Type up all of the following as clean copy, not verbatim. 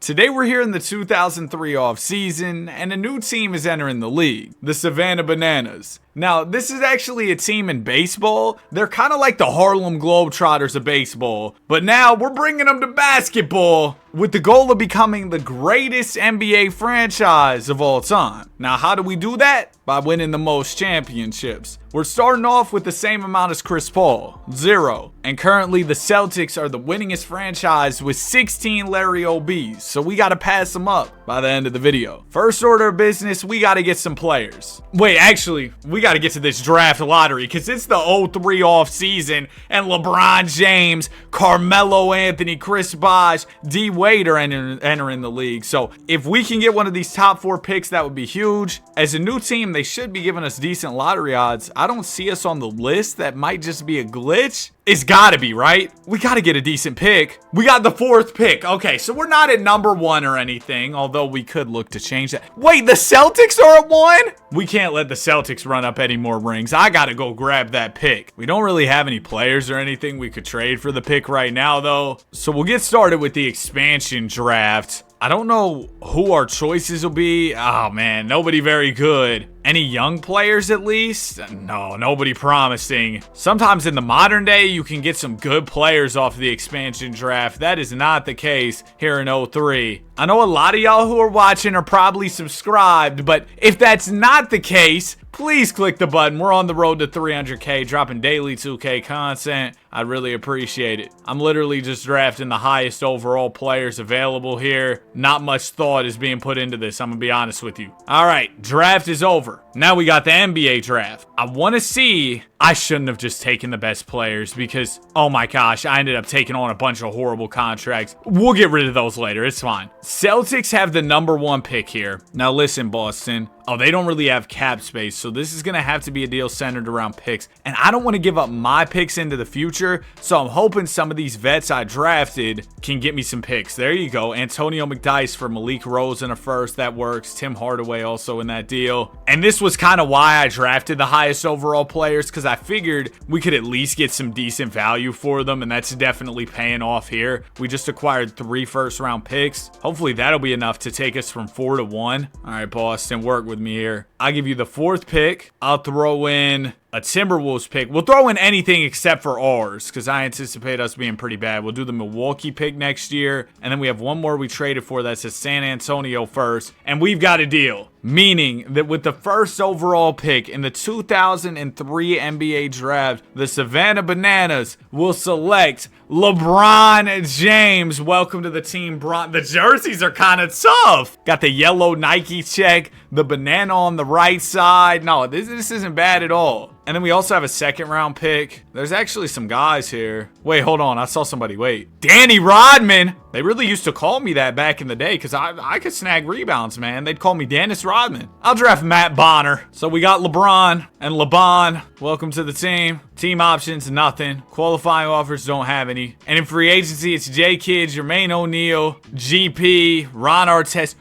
Today we're here in the 2003 offseason, and a new team is entering the league, the Savannah Bananas. Now, this is actually a team in baseball. They're kind of like the Harlem Globetrotters of baseball, but now we're bringing them to basketball with the goal of becoming the greatest NBA franchise of all time. Now, how do we do that? By winning the most championships. We're starting off with the same amount as Chris Paul, 0. And currently the Celtics are the winningest franchise with 16 Larry OBs, so we gotta pass them up by the end of the video. First order of business, we gotta get some players. Wait, actually, we gotta get to this draft lottery because it's the 03 off season and LeBron James, Carmelo Anthony, Chris Bosh, D Wade are entering the league. So if we can get one of these top 4 picks, that would be huge. As a new team, they should be giving us decent lottery odds. I don't see us on the list. That might just be a glitch. It's gotta be, right? We gotta get a decent pick. We got the 4th pick. Okay, so we're not at number 1 or anything, although we could look to change that. Wait, the Celtics are at 1? We can't let the Celtics run up any more rings. I gotta go grab that pick. We don't really have any players or anything we could trade for the pick right now, though. So we'll get started with the expansion draft. I don't know who our choices will be. Oh man, nobody very good. Any young players at least? No, nobody promising. Sometimes in the modern day, you can get some good players off the expansion draft. That is not the case here in 03. I know a lot of y'all who are watching are probably subscribed, but if that's not the case, please click the button. We're on the road to 300K, dropping daily 2K content. I really appreciate it. I'm literally just drafting the highest overall players available here. Not much thought is being put into this, I'm gonna be honest with you. All right, draft is over. Now we got the NBA draft. I want to see. I shouldn't have just taken the best players because, oh my gosh, I ended up taking on a bunch of horrible contracts. We'll get rid of those later. It's fine. Celtics have the number 1 pick here. Now listen, Boston. Oh, they don't really have cap space, so this is going to have to be a deal centered around picks. And I don't want to give up my picks into the future, so I'm hoping some of these vets I drafted can get me some picks. There you go. Antonio McDyess for Malik Rose in a first. That works. Tim Hardaway also in that deal. And this was kind of why I drafted the highest overall players, because I figured we could at least get some decent value for them, and that's definitely paying off here. We just acquired 3 first-round picks. Hopefully that'll be enough to take us from 4 to 1. All right, Boston, work with me here. I'll give you the 4th pick. I'll throw in a Timberwolves pick. We'll throw in anything except for ours because I anticipate us being pretty bad. We'll do the Milwaukee pick next year, and then we have one more we traded for that's a San Antonio first, and we've got a deal. Meaning that with the first overall pick in the 2003 NBA draft, the Savannah Bananas will select LeBron James. Welcome to the team, Bron. The jerseys are kind of tough. Got the yellow Nike check, the banana on the right side. No, this isn't bad at all. And then we also have a 2nd round pick. There's actually some guys here. Wait, hold on. I saw somebody. Wait. Danny Rodman. They really used to call me that back in the day because I could snag rebounds, man. They'd call me Dennis Rodman. I'll draft Matt Bonner. So we got LeBron and LeBron. Welcome to the team. Team options, nothing. Qualifying offers, don't have any. And in free agency, it's J. Kidd, Jermaine O'Neal, GP, Ron Artest.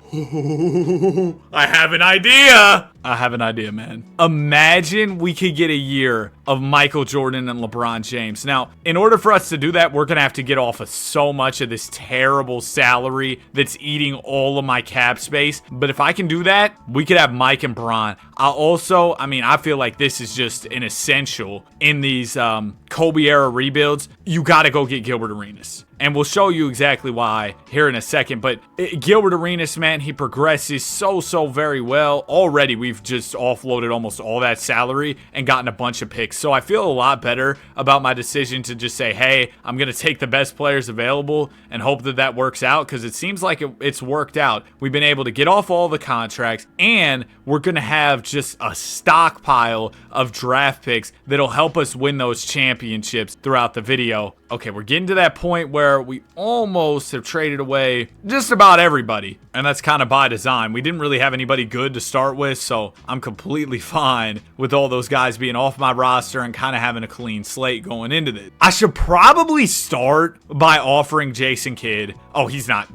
I have an idea. I have an idea, man. Imagine we could get a year of Michael Jordan and LeBron James. Now, in order for us to do that, we're going to have to get off of so much of this terrible salary that's eating all of my cap space. But if I can do that, we could have Mike and Bron. I feel like this is just an essential in these Kobe era rebuilds. You got to go get Gilbert Arenas. And we'll show you exactly why here in a second. But Gilbert Arenas, man, he progresses so very well. Already, we've just offloaded almost all that salary and gotten a bunch of picks. So I feel a lot better about my decision to just say, hey, I'm going to take the best players available and hope that that works out, because it seems like it's worked out. We've been able to get off all the contracts, and we're going to have just a stockpile of draft picks that'll help us win those championships throughout the video. Okay, we're getting to that point where we almost have traded away just about everybody, and that's kind of by design. We didn't really have anybody good to start with, so I'm completely fine with all those guys being off my roster and kind of having a clean slate going into this. I should probably start by offering Jason Kidd. Oh, he's not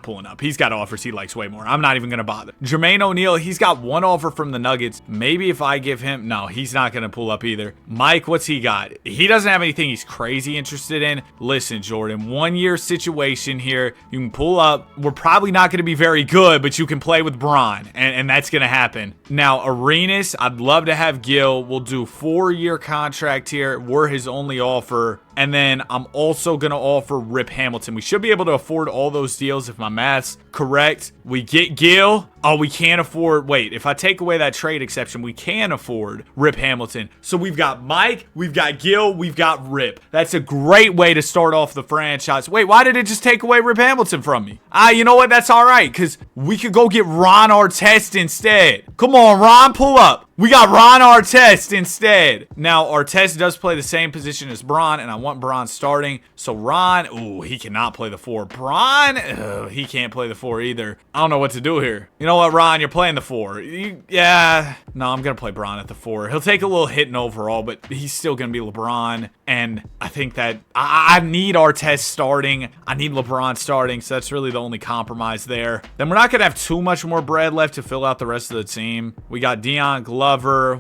pulling up. He's got offers he likes way more. I'm not even going to bother. Jermaine O'Neal, he's got one offer from the Nuggets. Maybe if I give him, no, he's not going to pull up either. Mike, what's he got? He doesn't have anything he's crazy interested interested in, listen, Jordan, 1 year situation here. You can pull up. We're probably not going to be very good, but you can play with Bron, and that's going to happen. Now, Arenas, I'd love to have Gil. We'll do 4-year contract here. We're his only offer. And then I'm also going to offer Rip Hamilton. We should be able to afford all those deals if my math's correct. We get Gil. Oh, we can't afford. Wait, if I take away that trade exception, we can afford Rip Hamilton. So we've got Mike, we've got Gil, we've got Rip. That's a great way to start off the franchise. Wait, why did it just take away Rip Hamilton from me? You know what? That's all right, because we could go get Ron Artest instead. Come on, Ron, pull up. We got Ron Artest instead. Now, Artest does play the same position as Bron, and I want Bron starting. So Ron, ooh, he cannot play the 4. Bron, he can't play the 4 either. I don't know what to do here. You know what, Ron? You're playing the 4. Yeah. No, I'm going to play Bron at the 4. He'll take a little hitting overall, but he's still going to be LeBron. And I think that I need Artest starting. I need LeBron starting, so that's really the only compromise there. Then we're not going to have too much more bread left to fill out the rest of the team. We got Deion Glover.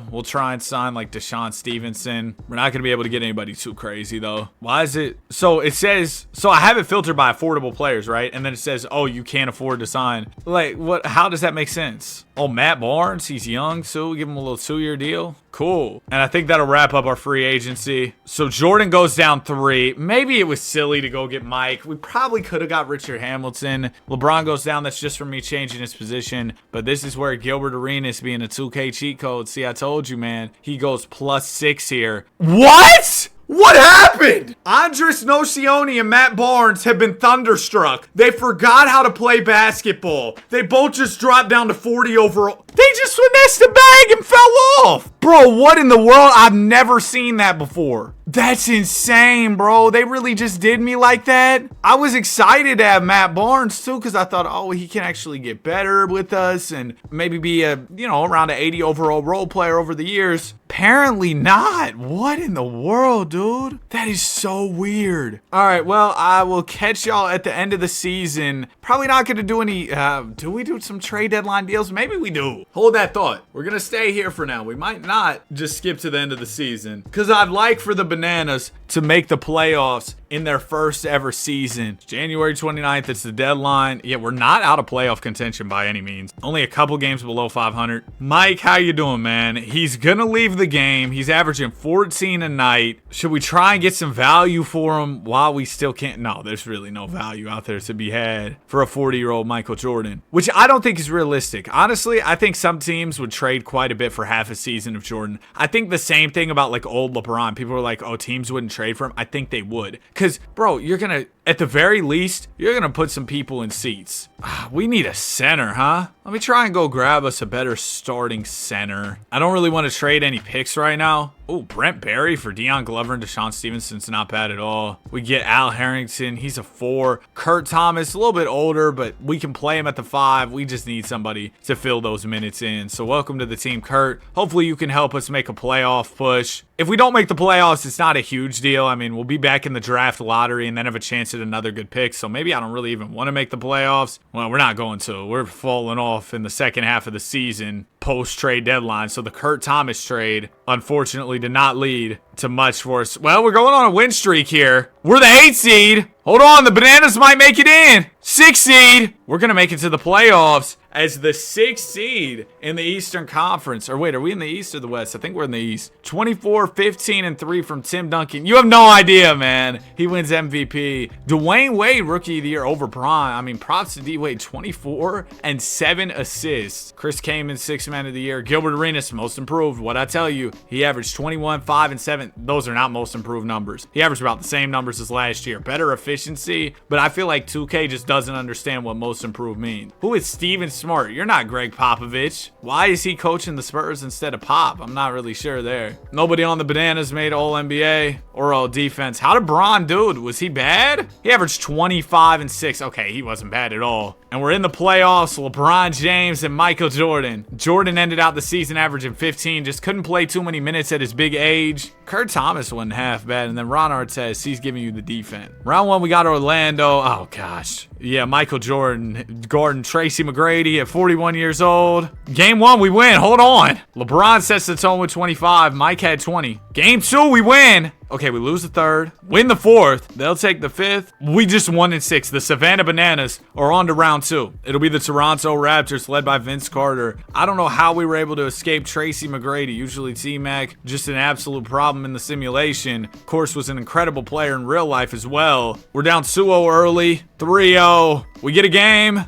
We'll try and sign like Deshaun Stevenson. We're not going to be able to get anybody too crazy, though. Why is it? So it says, so I have it filtered by affordable players, right? And then it says, oh, you can't afford to sign. Like, what? How does that make sense? Oh, Matt Barnes, he's young, so we give him a little 2-year deal. Cool. And I think that'll wrap up our free agency. So Jordan goes down 3. Maybe it was silly to go get Mike. We probably could have got Richard Hamilton. LeBron goes down. That's just for me changing his position. But this is where Gilbert Arenas being a 2K cheat code. See, I told you, man. He goes +6 here. What? What happened? Andres Nocioni and Matt Barnes have been thunderstruck. They forgot how to play basketball. They both just dropped down to 40 overall. They just finessed the bag and fell off. Bro, what in the world? I've never seen that before. That's insane, bro. They really just did me like that. I was excited to have Matt Barnes too, because I thought, oh, he can actually get better with us and maybe be a, you know, around an 80 overall role player over the years. Apparently not. What in the world, dude? That is so weird. All right, well, I will catch y'all at the end of the season. Probably not going to do any, do we do some trade deadline deals? Maybe we do. Hold that thought. We're going to stay here for now. We might not just skip to the end of the season, because I'd like for the Bananas to make the playoffs in their first ever season. January 29th, it's the deadline. Yeah, we're not out of playoff contention by any means. Only a couple games below 500. Mike, how you doing, man? He's gonna leave the game. He's averaging 14 a night. Should we try and get some value for him while we still can't? No, there's really no value out there to be had for a 40-year-old Michael Jordan, which I don't think is realistic. Honestly, I think some teams would trade quite a bit for half a season of Jordan. I think the same thing about like old LeBron. People are like, oh, teams wouldn't trade for him. I think they would. Because, bro, you're going to, at the very least, you're going to put some people in seats. We need a center, huh? Let me try and go grab us a better starting center. I don't really want to trade any picks right now. Oh, Brent Barry for Deion Glover and Deshaun Stevenson's not bad at all. We get Al Harrington. He's a 4. Kurt Thomas, a little bit older, but we can play him at the 5. We just need somebody to fill those minutes in. So welcome to the team, Kurt. Hopefully you can help us make a playoff push. If we don't make the playoffs, it's not a huge deal. I mean, we'll be back in the draft lottery and then have a chance at another good pick. So maybe I don't really even want to make the playoffs. Well, we're not going to. We're falling off in the second half of the season post-trade deadline. So the Kurt Thomas trade, unfortunately, did not lead to much for us. Well, we're going on a win streak here. We're the 8 seed. Hold on, the Bananas might make it in. 6 seed. We're going to make it to the playoffs as the 6th seed in the Eastern Conference. Or wait, are we in the East or the West? I think we're in the East. 24, 15, and 3 from Tim Duncan. You have no idea, man. He wins MVP. Dwayne Wade, Rookie of the Year over Bron. I mean, props to D-Wade. 24 and 7 assists. Chris Kaman, 6th Man of the Year. Gilbert Arenas, most improved. What I tell you, he averaged 21, 5, and 7. Those are not most improved numbers. He averaged about the same numbers as last year. Better efficiency, but I feel like 2K just doesn't understand what most improved means. Who is Steven Smart? You're not Greg Popovich. Why is he coaching the Spurs instead of Pop? I'm not really sure there. Nobody on the Bananas made All-NBA or All-Defense. How did Bron do? Was he bad? He averaged 25 and 6. Okay, he wasn't bad at all. And we're in the playoffs. LeBron James and Michael Jordan. Jordan ended out the season averaging 15. Just couldn't play too many minutes at his big age. Kurt Thomas wasn't half bad. And then Ron Artest, he's giving you the defense. Round 1, we got Orlando. Oh, gosh. Yeah, Michael Jordan, Gordon, Tracy McGrady at 41 years old. Game 1, we win. Hold on. LeBron sets the tone with 25. Mike had 20. Game 2, we win. Okay, we lose the third, win the fourth. They'll take the fifth. We just won in six. The Savannah Bananas are on to round two. It'll be the Toronto Raptors led by Vince Carter. I don't know how we were able to escape Tracy McGrady. Usually T-Mac, just an absolute problem in the simulation. Of course, was an incredible player in real life as well. We're down 2-0 early, 3-0. We get a game.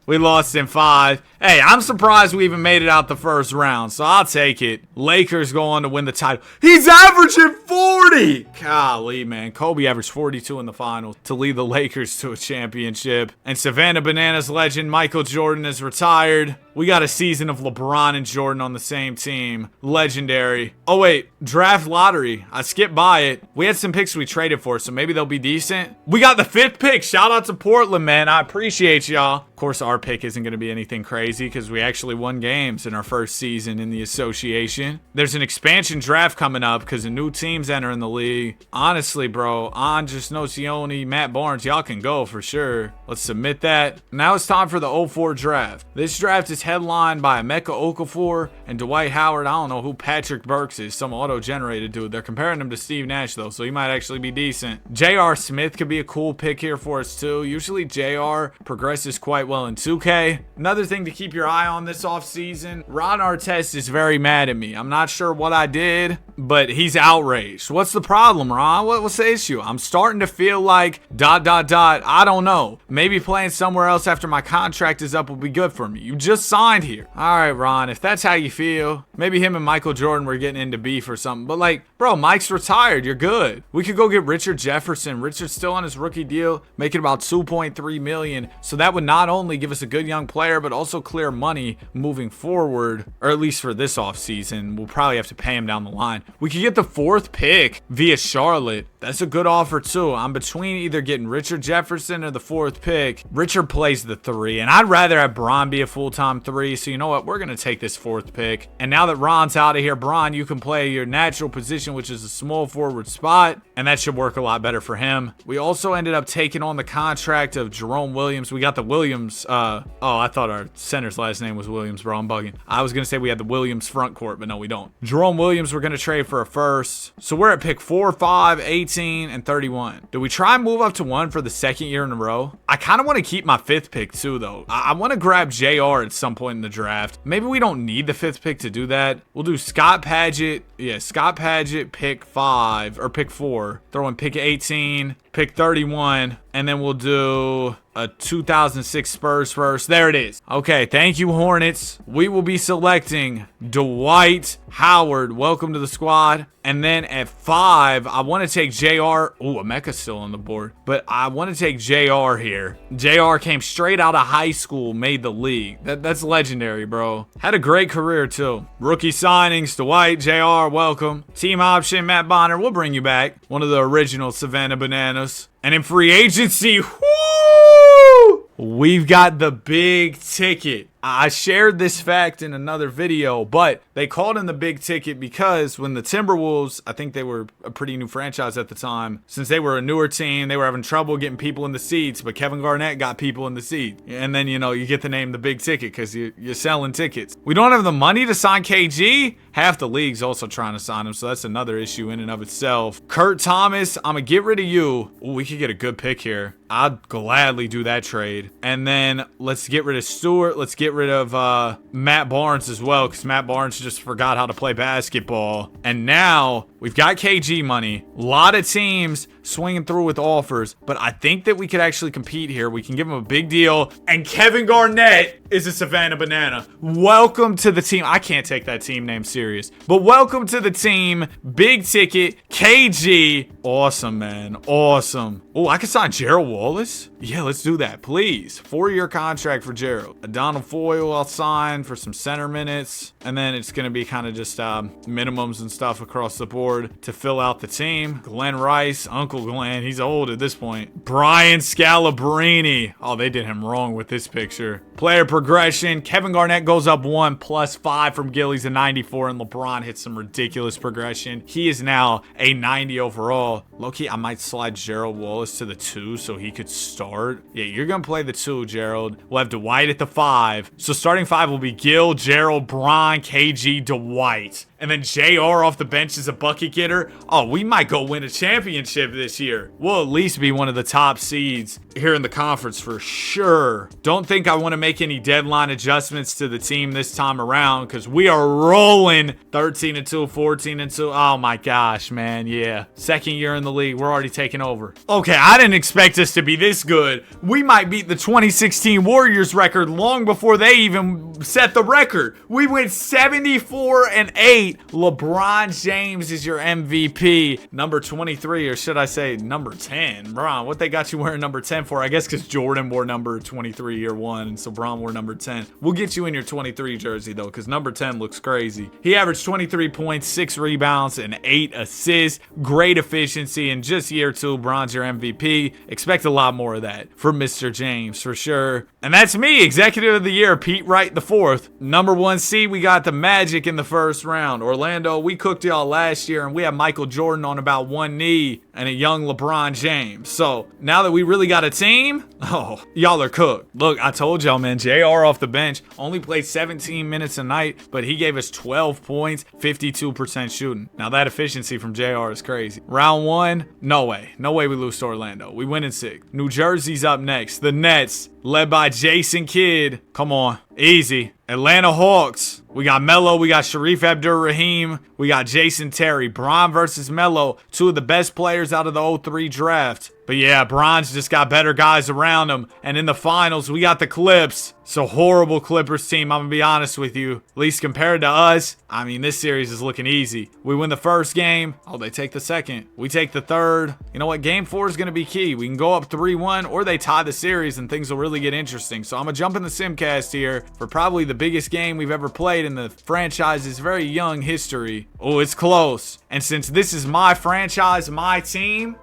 We lost in 5. Hey, I'm surprised we even made it out the first round, so I'll take it. Lakers go on to win the title. He's averaging 40! Golly, man. Kobe averaged 42 in the finals to lead the Lakers to a championship. And Savannah Bananas legend Michael Jordan is retired. We got a season of LeBron and Jordan on the same team. Legendary. Oh, wait. Draft lottery. I skipped by it. We had some picks we traded for, so maybe they'll be decent. We got the 5th pick. Shout out to Portland, man. I appreciate y'all. Of course, our pick isn't going to be anything crazy because we actually won games in our first season in the association. There's an expansion draft coming up because a new team's entering the league. Honestly, bro, Andres Nocioni, Matt Barnes, y'all can go for sure. Let's submit that. Now it's time for the 04 draft. This draft is headlined by Emeka Okafor and Dwight Howard. I don't know who Patrick Burks is, some auto-generated dude. They're comparing him to Steve Nash, though, so he might actually be decent. J.R. Smith could be a cool pick here for us, too. Usually, J.R. progresses quite well in 2K. Another thing to keep your eye on this offseason, Ron Artest is very mad at me. I'm not sure what I did, but he's outraged. What's the problem, Ron? What's the issue? I'm starting to feel like ... I don't know. Maybe playing somewhere else after my contract is up will be good for me. You just signed here. All right, Ron, if that's how you feel, maybe him and Michael Jordan were getting into beef or something. But like, bro, Mike's retired. You're good. We could go get Richard Jefferson. Richard's still on his rookie deal, making about $2.3 million. So that would not only give us a good young player, but also clear money moving forward, or at least for this offseason. We'll probably have to pay him down the line. We could get the 4th pick via Charlotte. That's a good offer too. I'm between either getting Richard Jefferson or the 4th pick. Richard plays the 3, and I'd rather have Bron be a full-time 3. So you know what? We're going to take this 4th pick. And now that Ron's out of here, Bron, you can play your natural position, which is a small forward spot, and that should work a lot better for him. We also ended up taking on the contract of Jerome Williams. We got the Williams. Oh, I thought our center's last name was Williams, bro. I'm bugging. I was going to say we had the Williams front court, but no, we don't. Jerome Williams, we're going to trade for a first. So we're at pick 4, 5, 18, and 31. Do we try and move up to 1 for the 2nd year in a row? I kind of want to keep my 5th pick too, though. I want to grab JR at some point in the draft. Maybe we don't need the 5th pick to do that. We'll do Scott Padgett. Yeah, Scott Padgett, pick 5 or pick 4. Throw in pick 18, pick 31, and then we'll do a 2006 Spurs first. There it is. Okay, thank you, Hornets. We will be selecting Dwight Howard. Welcome to the squad. And then at 5, I want to take JR. Oh, Emeka's still on the board. But I want to take JR here. JR came straight out of high school, made the league. That's legendary, bro. Had a great career, too. Rookie signings, Dwight, JR, welcome. Team option, Matt Bonner, we'll bring you back. One of the original Savannah Bananas. And in free agency, whoo! We've got the big ticket. I shared this fact in another video, but they called him the big ticket because when the Timberwolves, I think they were a pretty new franchise at the time, since they were a newer team, they were having trouble getting people in the seats, but Kevin Garnett got people in the seat. And then, you know, you get the name the big ticket because you're selling tickets. We don't have the money to sign KG. Half the league's also trying to sign him, so that's another issue in and of itself. Kurt Thomas, I'm going to get rid of you. Ooh, we could get a good pick here. I'd gladly do that trade. And then let's get rid of Stewart. Let's get rid of Matt Barnes as well, because Matt Barnes just forgot how to play basketball. And now we've got KG money. A lot of teams swinging through with offers, but I think that we could actually compete here. We can give him a big deal. And Kevin Garnett is a Savannah Banana. Welcome to the team. I can't take that team name serious, but welcome to the team. Big ticket, KG. Awesome, man. Awesome. Oh, I can sign Gerald Wallace? Yeah, let's do that, please. 4-year contract for Gerald. A Donald Foyle I'll sign for some center minutes. And then it's going to be kind of just minimums and stuff across the board to fill out the team. Glenn Rice, Uncle Glenn, he's old at this point. Brian Scalabrine. Oh, they did him wrong with this picture. Player progression. Kevin Garnett goes up 1 plus 5 from Gillies, a 94, and LeBron hits some ridiculous progression. He is now a 90 overall. Low-key, I might slide Gerald Wallace to the 2 so he could start. Yeah, you're going to play the 2, Gerald. We'll have Dwight at the 5. So starting 5 will be Gil, Gerald, Bron, KG, Dwight. and then JR off the bench is a bucket getter, oh, we might go win a championship this year. We'll at least be one of the top seeds here in the conference for sure. Don't think I want to make any deadline adjustments to the team this time around because we are rolling 13-2, 14-2. Oh my gosh, man. Yeah. Second year in the league. We're already taking over. Okay, I didn't expect us to be this good. We might beat the 2016 Warriors record long before they even set the record. We went 74-8. LeBron James is your MVP. Number 23, or should I say number 10? Bron, what they got you wearing number 10 for? I guess because Jordan wore number 23 year one, and so Bron wore number 10. We'll get you in your 23 jersey, though, because number 10 looks crazy. He averaged 23 points, 6 rebounds, and 8 assists. Great efficiency in just year 2. Bron's your MVP. Expect a lot more of that from Mr. James, for sure. And that's me, Executive of the Year, Pete Wright the fourth. Number 1 seed, we got the Magic in the first round. Orlando, we cooked y'all last year, and we had Michael Jordan on about one knee and a young LeBron James. So now that we really got a team, oh, y'all are cooked. Look, I told y'all, man, JR off the bench only played 17 minutes a night, but he gave us 12 points, 52% shooting. Now that efficiency from JR is crazy. Round 1, no way. No way we lose to Orlando. We win in 6. New Jersey's up next. The Nets, led by Jason Kidd. Come on, easy. Atlanta Hawks. We got Melo. We got Sharif Abdur-Rahim. We got Jason Terry. Bron versus Melo. 2 of the best players out of the 03 draft. But yeah, Bron's just got better guys around him. And in the finals, we got the Clips. So horrible Clippers team, I'm going to be honest with you. At least compared to us, I mean, this series is looking easy. We win the first game. Oh, they take the second. We take the third. You know what? Game 4 is going to be key. We can go up 3-1 or they tie the series and things will really get interesting. So I'm going to jump in the Simcast here for probably the biggest game we've ever played in the franchise's very young history. Oh, it's close. And since this is my franchise, my team,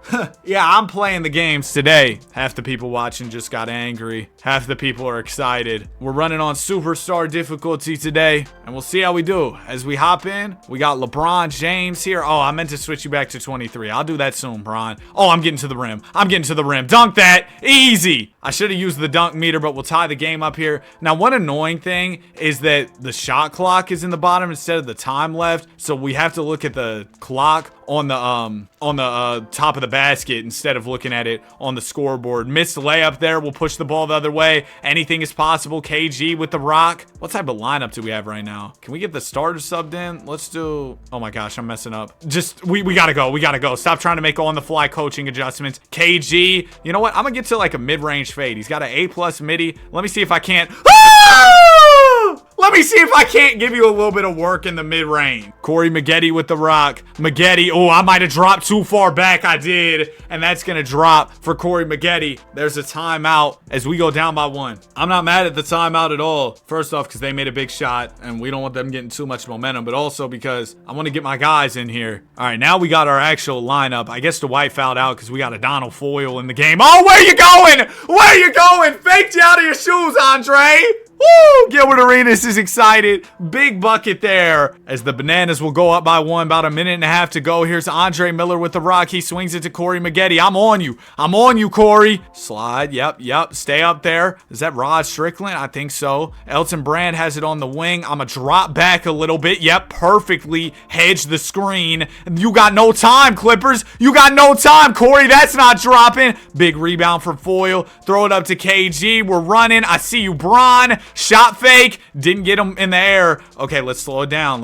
yeah, I'm playing the games today. Half the people watching just got angry. Half the people are excited. We're running on superstar difficulty today, and we'll see how we do. As we hop in, we got LeBron James here. Oh, I meant to switch you back to 23. I'll do that soon, Bron. Oh, I'm getting to the rim. I'm getting to the rim. Dunk that. Easy. I should have used the dunk meter, but we'll tie the game up here. Now, one annoying thing is that the shot clock is in the bottom instead of the time left, so we have to look at the clock on the top of the basket instead of looking at it on the scoreboard. Missed layup there. We'll push the ball the other way. Anything is possible. KG with the rock. What type of lineup do we have right now? Can we get the starter subbed in? Let's do... Oh my gosh, I'm messing up. Just, we gotta go. We gotta go. Stop trying to make on-the-fly coaching adjustments. KG. You know what? I'm gonna get to like a mid-range fade. He's got an A+ midi. Let me see if I can't... Let me see if I can't give you a little bit of work in the mid-range. Corey Maggette with the rock. Maggette. Oh, I might have dropped too far back. I did. And that's going to drop for Corey Maggette. There's a timeout as we go down by 1. I'm not mad at the timeout at all. First off, because they made a big shot, and we don't want them getting too much momentum, but also because I want to get my guys in here. All right, now we got our actual lineup. I guess Dwight fouled out because we got a Donald Foyle in the game. Oh, where you going? Where you going? Faked you out of your shoes, Andre. Woo! Gilbert Arenas is excited. Big bucket there as the Bananas will go up by 1. About a minute and a half to go. Here's Andre Miller with the rock. He swings it to Corey Maggette. I'm on you. I'm on you, Corey. Slide. Yep. Stay up there. Is that Rod Strickland? I think so. Elton Brand has it on the wing. I'm going to drop back a little bit. Yep, perfectly hedge the screen. You got no time, Clippers. You got no time, Corey. That's not dropping. Big rebound from Foyle. Throw it up to KG. We're running. I see you, Bron. Shot fake. Didn't get him in the air. Okay, let's slow it down.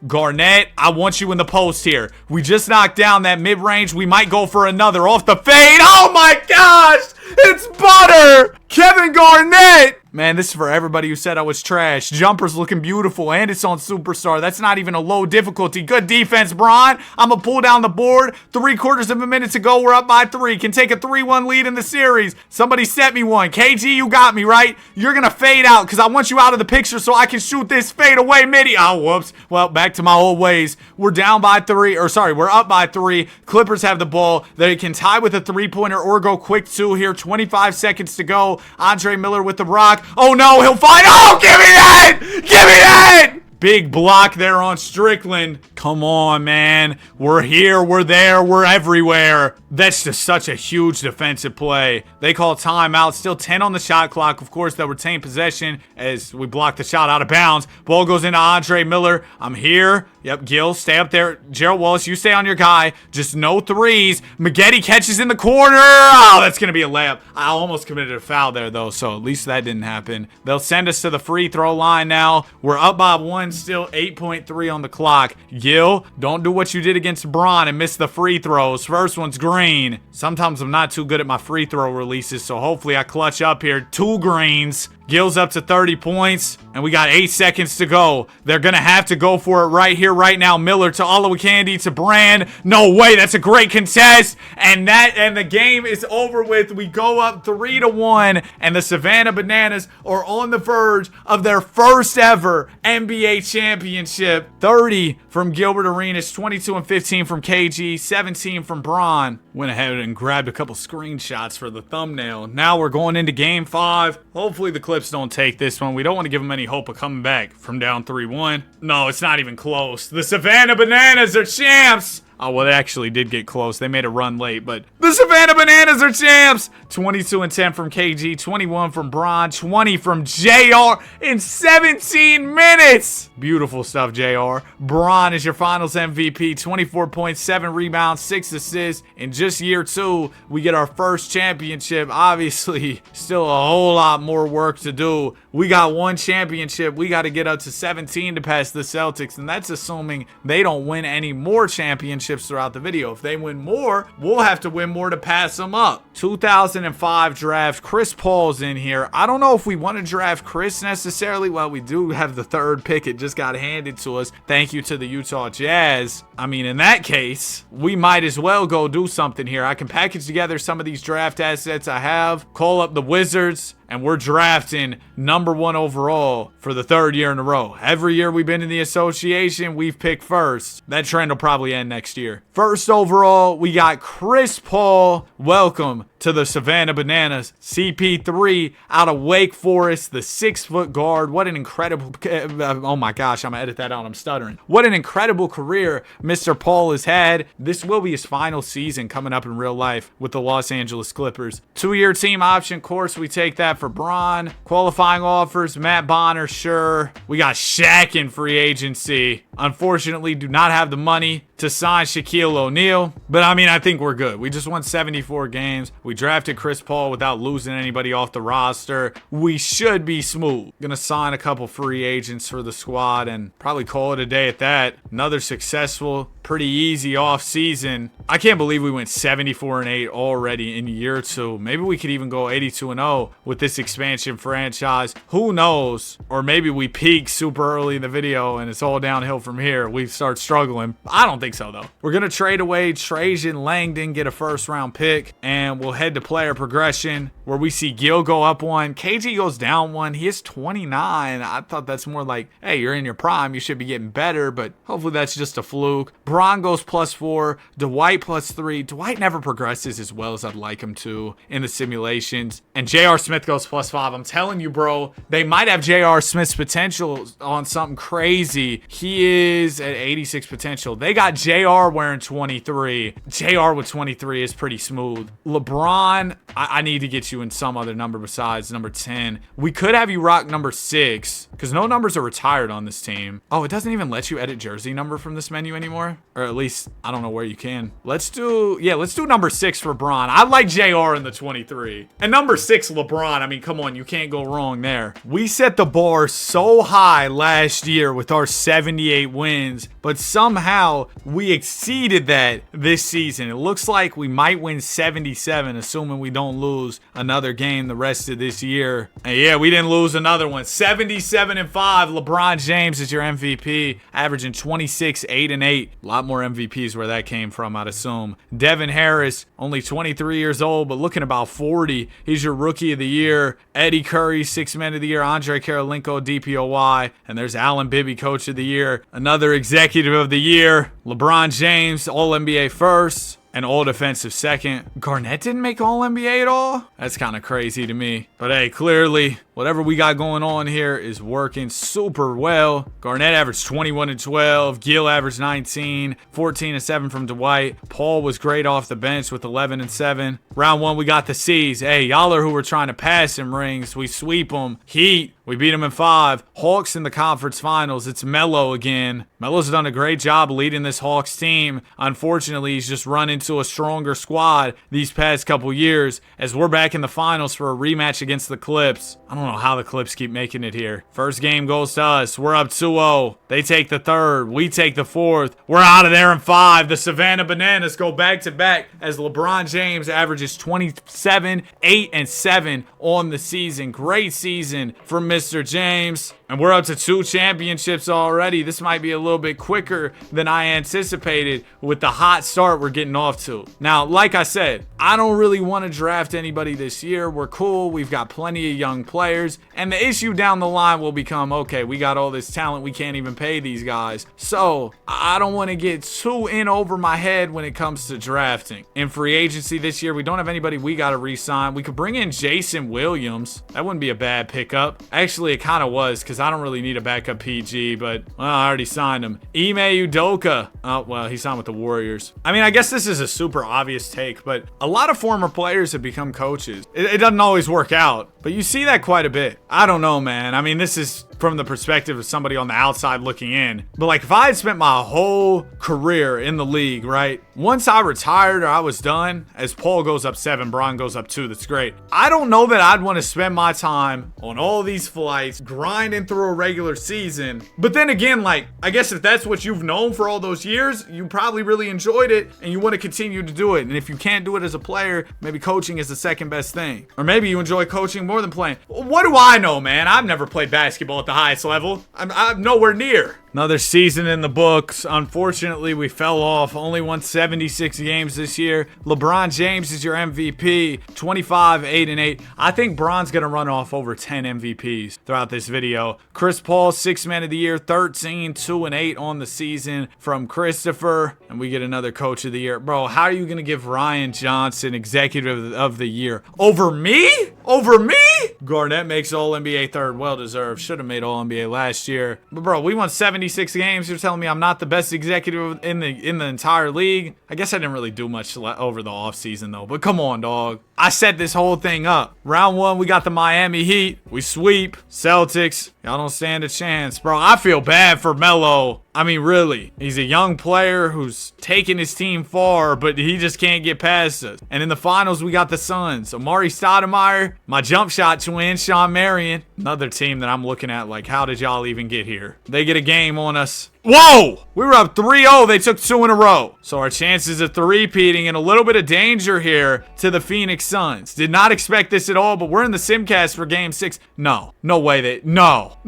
Garnett, I want you in the post here. We just knocked down that mid-range. We might go for another off the fade. Oh my gosh! It's butter! Kevin Garnett! Man, this is for everybody who said I was trash. Jumper's looking beautiful, and it's on Superstar. That's not even a low difficulty. Good defense, Bron. I'm going to pull down the board. 3/4 of a minute to go. We're up by 3. Can take a 3-1 lead in the series. Somebody set me one. KG, you got me, right? You're going to fade out because I want you out of the picture so I can shoot this fade away midi. Oh, whoops. Well, back to my old ways. We're down by 3. We're up by 3. Clippers have the ball. They can tie with a 3-pointer or go quick 2 here. 25 seconds to go. Andre Miller with the rock. Oh no, he'll find. Oh, give me that! Give me that! Big block there on Strickland. Come on, man. We're here, we're there, we're everywhere. That's just such a huge defensive play. They call timeout. Still 10 on the shot clock. Of course, they'll retain possession as we block the shot out of bounds. Ball goes into Andre Miller. I'm here. Yep, Gil, stay up there. Gerald Wallace, you stay on your guy. Just no threes. Maggette catches in the corner. Oh, that's going to be a layup. I almost committed a foul there, though, so at least that didn't happen. They'll send us to the free throw line now. We're up by 1, still 8.3 on the clock. Gil, don't do what you did against Bron and miss the free throws. First one's green. Sometimes I'm not too good at my free throw releases, so hopefully I clutch up here. 2 greens. Gil's up to 30 points, and we got 8 seconds to go. They're going to have to go for it right here, right now. Miller to Olowokandi to Brand. No way, that's a great contest, and the game is over with. We go up 3-1, and the Savannah Bananas are on the verge of their first ever NBA championship. 30 from Gilbert Arenas, 22 and 15 from KG, 17 from Braun. Went ahead and grabbed a couple screenshots for the thumbnail. Now we're going into game 5. Hopefully the Clips don't take this one. We don't want to give them any hope of coming back from down 3-1. No, it's not even close. The Savannah Bananas are champs. Oh, well, they actually did get close. They made a run late, but the Savannah Bananas are champs. 22 and 10 from KG, 21 from Bron, 20 from JR in 17 minutes. Beautiful stuff, JR. Bron is your finals MVP, 24 points, 7 rebounds, 6 assists. In just year 2, we get our first championship. Obviously, still a whole lot more work to do. We got 1 championship. We got to get up to 17 to pass the Celtics, and that's assuming they don't win any more championships throughout the video. If they win more, we'll have to win more to pass them up. 2005 draft. Chris Paul's in here. I don't know if we want to draft Chris necessarily. Well, we do have the 3rd pick. It just got handed to us. Thank you to the Utah Jazz. I mean, in that case, we might as well go do something here. I can package together some of these draft assets I have, call up the Wizards, and we're drafting number 1 overall for the 3rd year in a row. Every year we've been in the association, we've picked first. That trend will probably end next year. First overall, we got Chris Paul. Welcome to the Savannah Bananas. CP3 out of Wake Forest, the 6-foot guard. What an incredible... oh my gosh, I'm going to edit that out. I'm stuttering. What an incredible career Mr. Paul has had. This will be his final season coming up in real life with the Los Angeles Clippers. 2-year team option. Of course, we take that for Bron. Qualifying offers, Matt Bonner, sure. We got Shaq in free agency. Unfortunately, do not have the money to sign Shaquille O'Neal. But I mean, I think we're good. We just won 74 games. We drafted Chris Paul without losing anybody off the roster. We should be smooth. Gonna sign a couple free agents for the squad and probably call it a day at that. Another successful, pretty easy off season. I can't believe we went 74-8 already in year 2. Maybe we could even go 82-0 with this expansion franchise. Who knows? Or maybe we peak super early in the video and it's all downhill from here. We start struggling. I don't think so, though. We're going to trade away Trajan Langdon, get a 1st-round pick, and we'll head to player progression where we see Gil go up 1. KG goes down 1. He is 29. I thought that's more like, hey, you're in your prime. You should be getting better, but hopefully that's just a fluke. Bron goes +4. Dwight +3. Dwight never progresses as well as I'd like him to in the simulations. And J.R. Smith goes +5. I'm telling you, bro, they might have J.R. Smith's potential on something crazy. He is at 86 potential. They got J.R. wearing 23. J.R. with 23 is pretty smooth. LeBron, I need to get you in some other number besides number 10. We could have you rock number 6 because no numbers are retired on this team. Oh, it doesn't even let you edit jersey number from this menu anymore. Or at least, I don't know where you can. Let's do number 6 for Bron. I like JR in the 23. And number 6, LeBron. I mean, come on, you can't go wrong there. We set the bar so high last year with our 78 wins, but somehow we exceeded that this season. It looks like we might win 77, assuming we don't lose another game the rest of this year. And yeah, we didn't lose another one. 77-5. LeBron James is your MVP, averaging 26, 8 and 8. A lot more MVPs where that came from, I'd assume. Devin Harris, only 23 years old, but looking about 40. He's your rookie of the year. Eddie Curry, 6th man of the year. Andre Karolinko, DPOY. And there's Alan Bibby, coach of the year. Another executive of the year. LeBron James, All-NBA first. and all defensive second. Garnett didn't make All-NBA at all? That's kind of crazy to me. But hey, clearly Whatever we got going on here is working super well. Garnett averaged 21 and 12. Gill averaged 19. 14 and 7 from Dwight. Paul was great off the bench with 11 and 7. Round 1, we got the C's. Hey, y'all are who we're trying to pass in rings. We sweep them. Heat. We beat them in 5. Hawks in the conference finals. It's Melo again. Melo's done a great job leading this Hawks team. Unfortunately, he's just run into a stronger squad these past couple years as we're back in the finals for a rematch against the Clips. I don't know how the Clips keep making it here. First game goes to us. We're up 2-0. They take the 3rd. We take the 4th. We're out of there in 5. The Savannah Bananas go back-to-back as LeBron James averages 27, 8, and 7 on the season. Great season for Mr. James. And we're up to 2 championships already. This might be a little bit quicker than I anticipated with the hot start we're getting off to. Now, like I said, I don't really want to draft anybody this year. We're cool. We've got plenty of young players. And the issue down the line will become, okay, we got all this talent. We can't even pay these guys. So I don't want to get too in over my head when it comes to drafting. In free agency this year, we don't have anybody we got to re-sign. We could bring in Jason Williams. That wouldn't be a bad pickup. Actually, it kind of was because I don't really need a backup PG, but well, I already signed him. Ime Udoka. Oh, well, he signed with the Warriors. I mean, I guess this is a super obvious take, but a lot of former players have become coaches. It doesn't always work out, but you see that quite a bit. I don't know, man. I mean, this is from the perspective of somebody on the outside looking in. But like if I had spent my whole career in the league, right? Once I retired or I was done, as Paul goes up 7, Bron goes up 2, that's great. I don't know that I'd want to spend my time on all these flights, grinding through a regular season. But then again, like, I guess if that's what you've known for all those years, you probably really enjoyed it and you want to continue to do it. And if you can't do it as a player, maybe coaching is the second best thing. Or maybe you enjoy coaching more than playing. What do I know, man? I've never played basketball at the highest level. I'm nowhere near. Another season in the books. Unfortunately, we fell off. Only won 76 games this year. LeBron James is your MVP. 25, 8, and 8. I think Bron's going to run off over 10 MVPs throughout this video. Chris Paul, 6th man of the year. 13, 2, and 8 on the season from Christopher. And we get another coach of the year. Bro, how are you going to give Ryan Johnson executive of the year? Over me? Over me? Garnett makes All-NBA 3rd. Well deserved. Should have made All-NBA last year. But bro, we won 76 games. You're telling me I'm not the best executive in the entire league? I guess I didn't really do much over the offseason though. But come on, dog. I set this whole thing up. Round 1, we got the Miami Heat. We sweep. Celtics. Y'all don't stand a chance. Bro, I feel bad for Melo. I mean, really. He's a young player who's taking his team far, but he just can't get past us. And in the finals, we got the Suns. Amari Stoudemire, my jump shot twin, Sean Marion. Another team that I'm looking at like, how did y'all even get here? They get a game on us. Whoa! We were up 3-0. They took 2 in a row. So our chances of three-peating and a little bit of danger here to the Phoenix Suns. Did not expect this at all, but we're in the Simcast for game 6. No. No way no.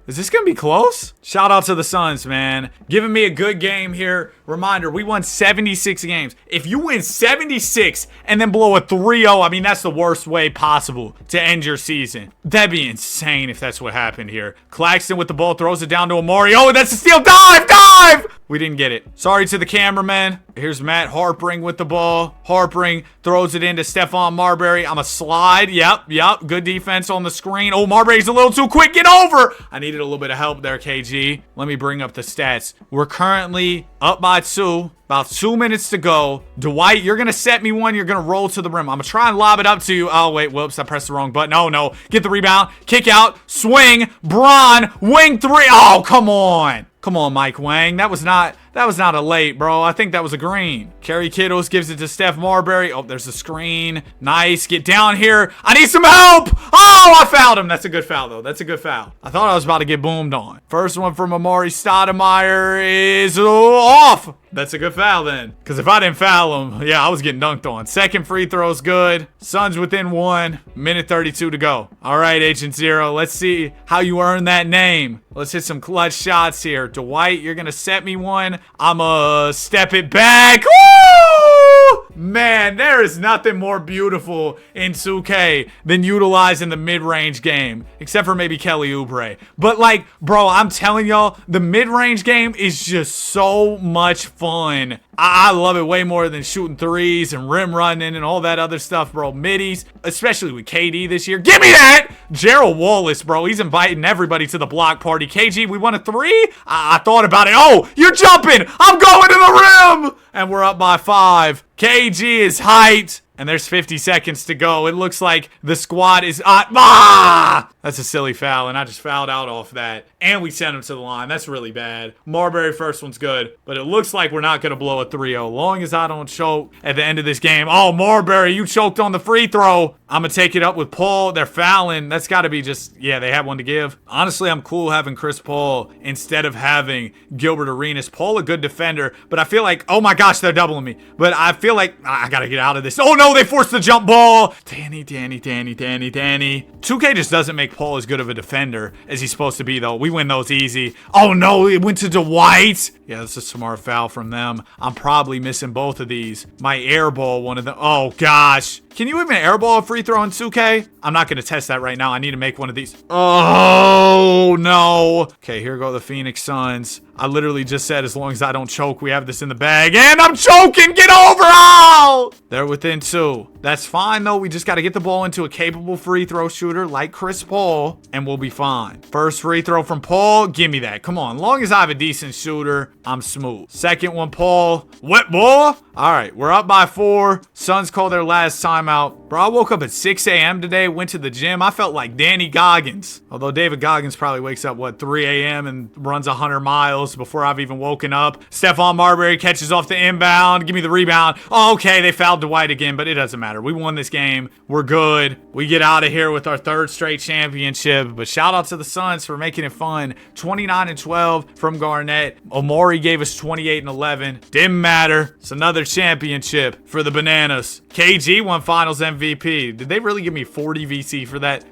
Is this going to be close? Shout out to the Suns, man. Giving me a good game here. Reminder, we won 76 games. If you win 76 and then blow a 3-0, I mean, that's the worst way possible to end your season. That'd be insane if that's what happened here. Claxton with the ball, throws it down to Amari. Oh, that's a steal. Dive! We didn't get it. Sorry to the cameraman. Here's Matt Harpring with the ball. Harpring throws it into Stephon Marbury. I'm a slide. Yep. Good defense on the screen. Oh, Marbury's a little too quick. Get over! I needed a little bit of help there, KG. Let me bring up the stats. We're currently up by 2. About 2 minutes to go. Dwight, you're going to set me one. You're going to roll to the rim. I'm going to try and lob it up to you. Oh, wait. Whoops. I pressed the wrong button. Oh, no. Get the rebound. Kick out. Swing. Bron. Wing 3. Oh, come on. Come on, Mike Wang. That was not a late, bro. I think that was a green. Kerry Kittles gives it to Steph Marbury. Oh, there's a screen. Nice. Get down here. I need some help. Oh, I fouled him. That's a good foul, though. That's a good foul. I thought I was about to get boomed on. First one from Amari Stoudemire is off. That's a good foul then. Because if I didn't foul him, yeah, I was getting dunked on. Second free throw's good. Suns within 1. Minute 32 to go. All right, Agent Zero. Let's see how you earn that name. Let's hit some clutch shots here. Dwight, you're going to set me one. I'm going to step it back. Woo! Man, there is nothing more beautiful in 2K than utilizing the mid-range game, except for maybe Kelly Oubre. But like, bro, I'm telling y'all, the mid-range game is just so much fun. I love it way more than shooting threes and rim running and all that other stuff, bro. Middies, especially with KD this year. Give me that! Gerald Wallace, bro. He's inviting everybody to the block party. KG, we won a 3? I thought about it. Oh, you're jumping! I'm going to the rim! And we're up by 5. KG is hyped. And there's 50 seconds to go. It looks like the squad is... That's a silly foul, and I just fouled out off that. And we sent him to the line. That's really bad. Marbury, first one's good. But it looks like we're not going to blow a 3-0. Long as I don't choke at the end of this game. Oh, Marbury, you choked on the free throw. I'm going to take it up with Paul. They're fouling. That's got to be just... Yeah, they have one to give. Honestly, I'm cool having Chris Paul instead of having Gilbert Arenas. Paul, a good defender. But I feel like... Oh, my gosh, they're doubling me. But I feel like... I got to get out of this. Oh, no, they forced the jump ball. Danny. 2K just doesn't make Paul as good of a defender as he's supposed to be, though. We win those easy. Oh, no, it went to Dwight. Yeah, that's a smart foul from them. I'm probably missing both of these. My airball, one of them. Oh, gosh. Can you even airball a free throw in 2K? I'm not going to test that right now. I need to make one of these. Oh, no. Okay, here go the Phoenix Suns. I literally just said as long as I don't choke, we have this in the bag. And I'm choking. Get over. Oh! They're within 2. That's fine, though. We just got to get the ball into a capable free throw shooter like Chris Paul, and we'll be fine. First free throw from Paul. Give me that. Come on. As long as I have a decent shooter, I'm smooth. Second one, Paul. What, boy? All right, we're up by 4. Suns call their last timeout. Bro, I woke up at 6 a.m. today, went to the gym. I felt like Danny Goggins. Although David Goggins probably wakes up, 3 a.m. and runs 100 miles before I've even woken up. Stephon Marbury catches off the inbound. Give me the rebound. Oh, okay, they fouled Dwight again, but it doesn't matter. We won this game. We're good. We get out of here with our 3rd straight championship. But shout out to the Suns for making it fun. 29-12 from Garnett. Omori gave us 28-11. Didn't matter. It's another championship for the Bananas. KG won Finals MVP. Did they really give me 40 VC for that?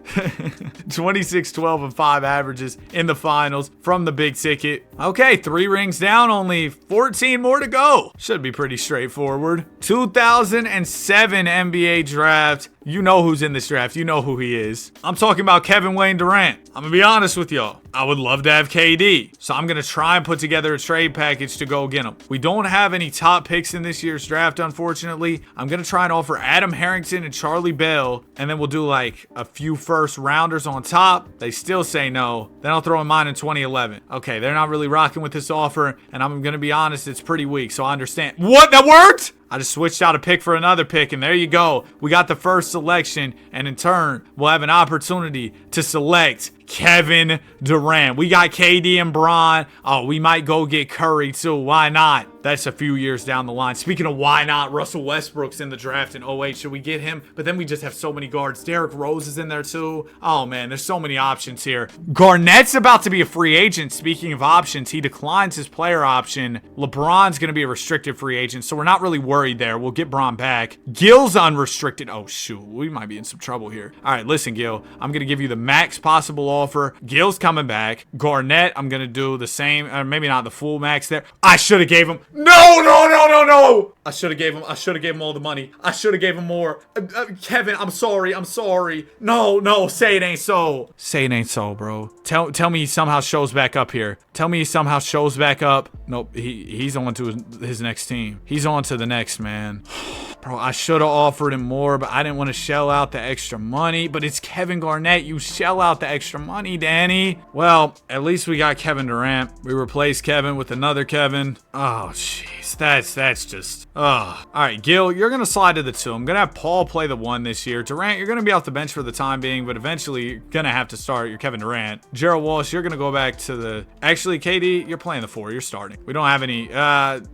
26, 12, and 5 averages in the finals from the big ticket. Okay, 3 rings down, only 14 more to go. Should be pretty straightforward. 2007 NBA draft. You know who's in this draft. You know who he is. I'm talking about Kevin Wayne Durant. I'm going to be honest with y'all. I would love to have KD. So I'm going to try and put together a trade package to go get him. We don't have any top picks in this year's draft, unfortunately. I'm going to try and offer Adam Harrington and Charlie Bell. And then we'll do like a few first rounders on top. They still say no. Then I'll throw in mine in 2011. Okay, they're not really rocking with this offer. And I'm going to be honest, it's pretty weak. So I understand. What? That worked? I just switched out a pick for another pick, and there you go. We got the first selection, and in turn, we'll have an opportunity to select Kevin Durant. We got KD and Bron. Oh, we might go get Curry, too. Why not? That's a few years down the line. Speaking of why not, Russell Westbrook's in the draft in 08. Should we get him? But then we just have so many guards. Derrick Rose is in there, too. Oh, man, there's so many options here. Garnett's about to be a free agent. Speaking of options, he declines his player option. LeBron's going to be a restricted free agent, so we're not really worried there. We'll get Bron back. Gil's unrestricted. Oh, shoot. We might be in some trouble here. All right, listen, Gil. I'm going to give you the max possible offer. Gil's coming back. Garnett, I'm going to do the same. Maybe not the full max there. I should have gave him. No. I should have gave him all the money. I should have gave him more. Kevin, I'm sorry. No, say it ain't so. Say it ain't so, bro. Tell me he somehow shows back up here. Tell me he somehow shows back up. Nope, he's on to his next team. He's on to the next, man. Bro, I should have offered him more, but I didn't want to shell out the extra money. But it's Kevin Garnett. You shell out the extra money, Danny. Well, at least we got Kevin Durant. We replaced Kevin with another Kevin. Oh, jeez. That's just... All right, Gil, you're going to slide to the 2. I'm going to have Paul play the 1 this year. Durant, you're going to be off the bench for the time being, but eventually you're going to have to start. You're Kevin Durant. Gerald Walsh, you're going to go back to the... Actually, KD, you're playing the 4. You're starting. We don't have any...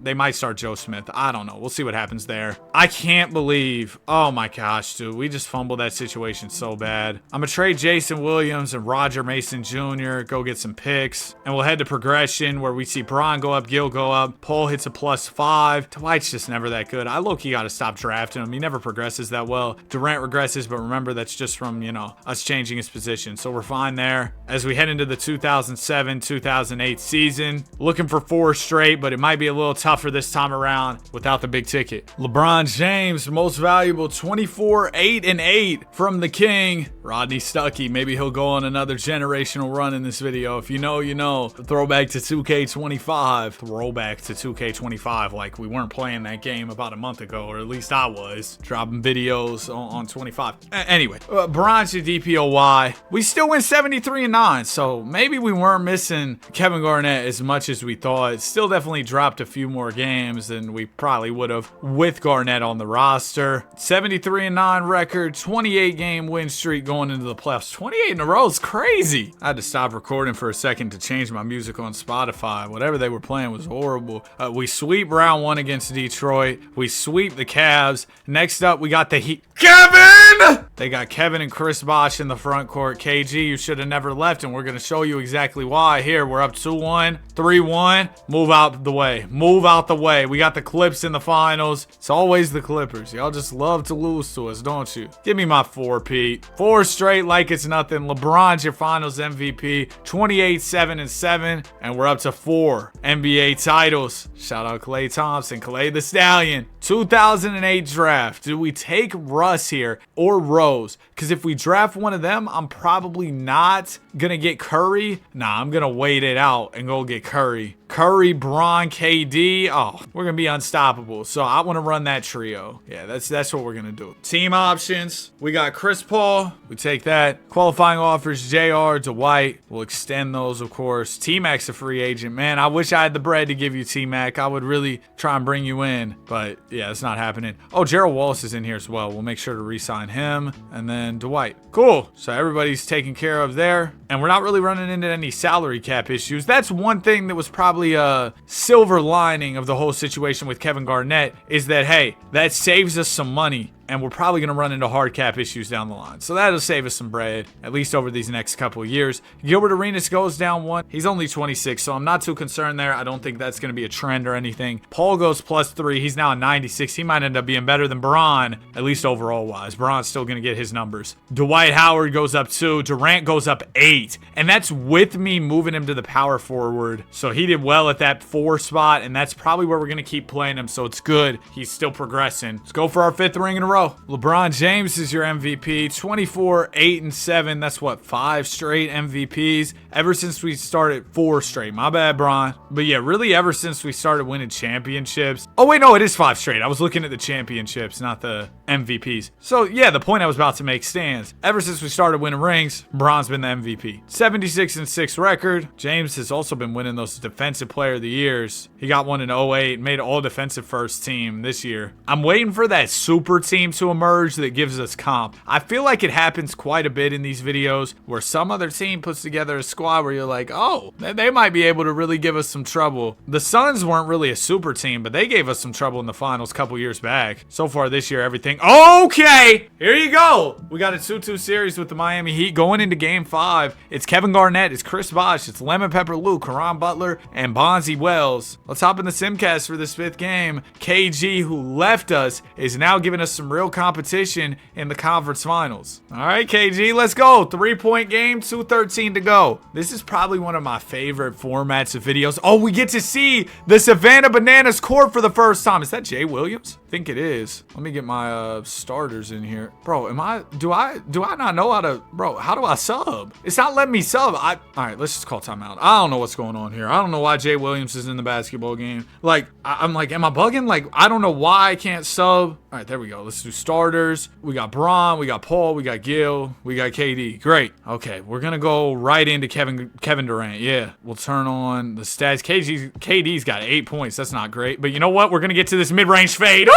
They might start Joe Smith. I don't know. We'll see what happens there. I can't believe... Oh, my gosh, dude. We just fumbled that situation so bad. I'm going to trade Jason Williams and Roger Mason Jr. Go get some picks. And we'll head to progression where we see Bron go up, Gil go up. Paul hits a +5. Dwight's just never that good. I low-key got to stop drafting him. He never progresses that well. Durant regresses, but remember, that's just from, us changing his position. So we're fine there. As we head into the 2007-2008 season, looking for 4 straight, but it might be a little tougher this time around without the big ticket. LeBron James James, most valuable, 24, 8 and 8 from the king, Rodney Stuckey. Maybe he'll go on another generational run in this video. If you know, you know. Throwback to 2K25. Throwback to 2K25. Like we weren't playing that game about a month ago, or at least I was. Dropping videos on 25. Anyway, bronze to DPOY. We still win 73 and 9, so maybe we weren't missing Kevin Garnett as much as we thought. Still definitely dropped a few more games than we probably would have with Garnett on the roster. 73 and 9 record, 28 game win streak going into the playoffs. 28 in a row is crazy. I had to stop recording for a second to change my music on Spotify. Whatever they were playing was horrible. We sweep round 1 against Detroit. We sweep the Cavs. Next up, we got the Heat. Kevin! They got Kevin and Chris Bosh in the front court. KG, you should have never left, and we're going to show you exactly why. Here, we're up 2-1, 3-1. Move out the way. Move out the way. We got the Clips in the finals. It's always the Clippers. Y'all just love to lose to us, don't you? Give me my 4-peat. 4 straight like it's nothing. LeBron's your finals MVP. 28, 7 and 7. And we're up to 4 NBA titles. Shout out Klay Thompson, Klay the Stallion. 2008 draft. Do we take Russ here or Rose? Because if we draft one of them, I'm probably not going to get Curry. Nah, I'm going to wait it out and go get Curry. Curry, Bron, KD. Oh, we're going to be unstoppable. So I want to run that trio. Yeah, that's what we're going to do. Team options. We got Chris Paul. We take that. Qualifying offers, JR, Dwight. We'll extend those, of course. T-Mac's a free agent. Man, I wish I had the bread to give you T-Mac. I would really try and bring you in. But yeah, it's not happening. Oh, Gerald Wallace is in here as well. We'll make sure to re-sign him. And then Dwight. Cool. So everybody's taken care of there. And we're not really running into any salary cap issues. That's one thing that was probably a silver lining of the whole situation with Kevin Garnett, is that, hey, that saves us some money. And we're probably going to run into hard cap issues down the line. So that'll save us some bread, at least over these next couple of years. Gilbert Arenas goes down 1. He's only 26, so I'm not too concerned there. I don't think that's going to be a trend or anything. Paul goes +3. He's now a 96. He might end up being better than Bron, at least overall-wise. Bron's still going to get his numbers. Dwight Howard goes up 2. Durant goes up 8. And that's with me moving him to the power forward. So he did well at that 4 spot, and that's probably where we're going to keep playing him. So it's good. He's still progressing. Let's go for our 5th ring in a row. LeBron James is your MVP. 24, 8 and 7. That's what, 5 straight MVPs ever since we started. 4 straight. My bad, Bron. But yeah, really ever since we started winning championships. Oh wait, no, it is 5 straight. I was looking at the championships, not the MVPs. So yeah, the point I was about to make stands. Ever since we started winning rings, Bron's been the MVP. 76 and 6 record. James has also been winning those defensive player of the years. He got one in 08, made all defensive first team this year. I'm waiting for that super team to emerge that gives us comp. I feel like it happens quite a bit in these videos where some other team puts together a squad where you're like, oh, they might be able to really give us some trouble. The Suns weren't really a super team, but they gave us some trouble in the finals a couple years back. So far this year, everything. Okay, here you go. We got a 2-2 series with the Miami Heat going into game 5. It's Kevin Garnett, it's Chris Bosh, it's Lemon Pepper Lou, Caron Butler, and Bonzi Wells. Let's hop in the Simcast for this 5th game. KG, who left us, is now giving us some real competition in the conference finals. All right, KG, let's go. 3-point game, 2:13 to go. This is probably one of my favorite formats of videos. Oh, we get to see the Savannah Bananas court for the first time. Is that Jay Williams? I think it is. Let me get my starters in here. Bro, do I not know how to, bro, how do I sub? It's not letting me sub. All right, let's just call timeout. I don't know what's going on here. I don't know why Jay Williams is in the basketball game. Like, I'm like, am I bugging? Like, I don't know why I can't sub. All right, there we go. Let's do starters. We got Bron, we got Paul, we got Gil, we got KD. Great. Okay, we're gonna go right into Kevin Durant. Yeah, we'll turn on the stats. KD's got 8 points. That's not great. But you know what? We're gonna get to this mid-range fade.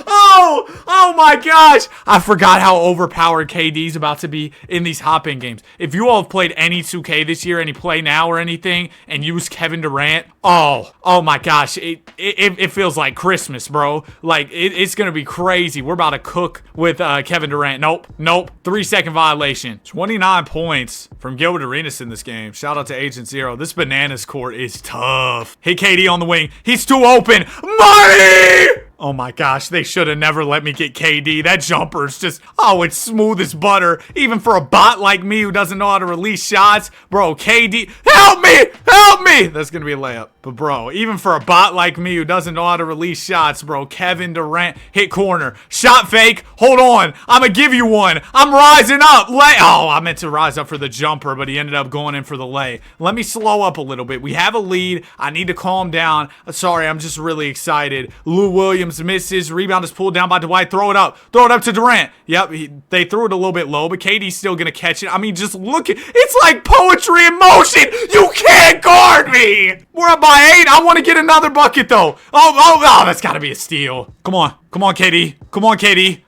Oh my gosh. I forgot how overpowered KD's about to be in these hop-in games. If you all have played any 2K this year, any play now or anything, and use Kevin Durant, oh my gosh, it feels like Christmas, bro. Like, it's gonna be crazy. We're about to cook with Kevin Durant. Nope. 3-second violation. 29 points from Gilbert Arenas in this game. Shout out to Agent Zero. This Bananas court is tough. Hey, KD on the wing. He's too open. Marty! Oh my gosh, they should have never let me get KD. That jumper's just, it's smooth as butter. Even for a bot like me who doesn't know how to release shots. Bro, KD. Help me! Help me! That's gonna be a layup. But bro, even for a bot like me who doesn't know how to release shots, bro, Kevin Durant hit corner. Shot fake. Hold on. I'm gonna give you one. I'm rising up. Oh, I meant to rise up for the jumper, but he ended up going in for the lay. Let me slow up a little bit. We have a lead. I need to calm down. Sorry, I'm just really excited. Lou Williams misses. Rebound is pulled down by Dwight. Throw it up. Throw it up to Durant. Yep, they threw it a little bit low, but KD's still gonna catch it. I mean, just look at it's like poetry in motion. You can't guard me. We're up by 8. I want to get another bucket though. Oh, that's gotta be a steal. Come on, KD. Come on, KD.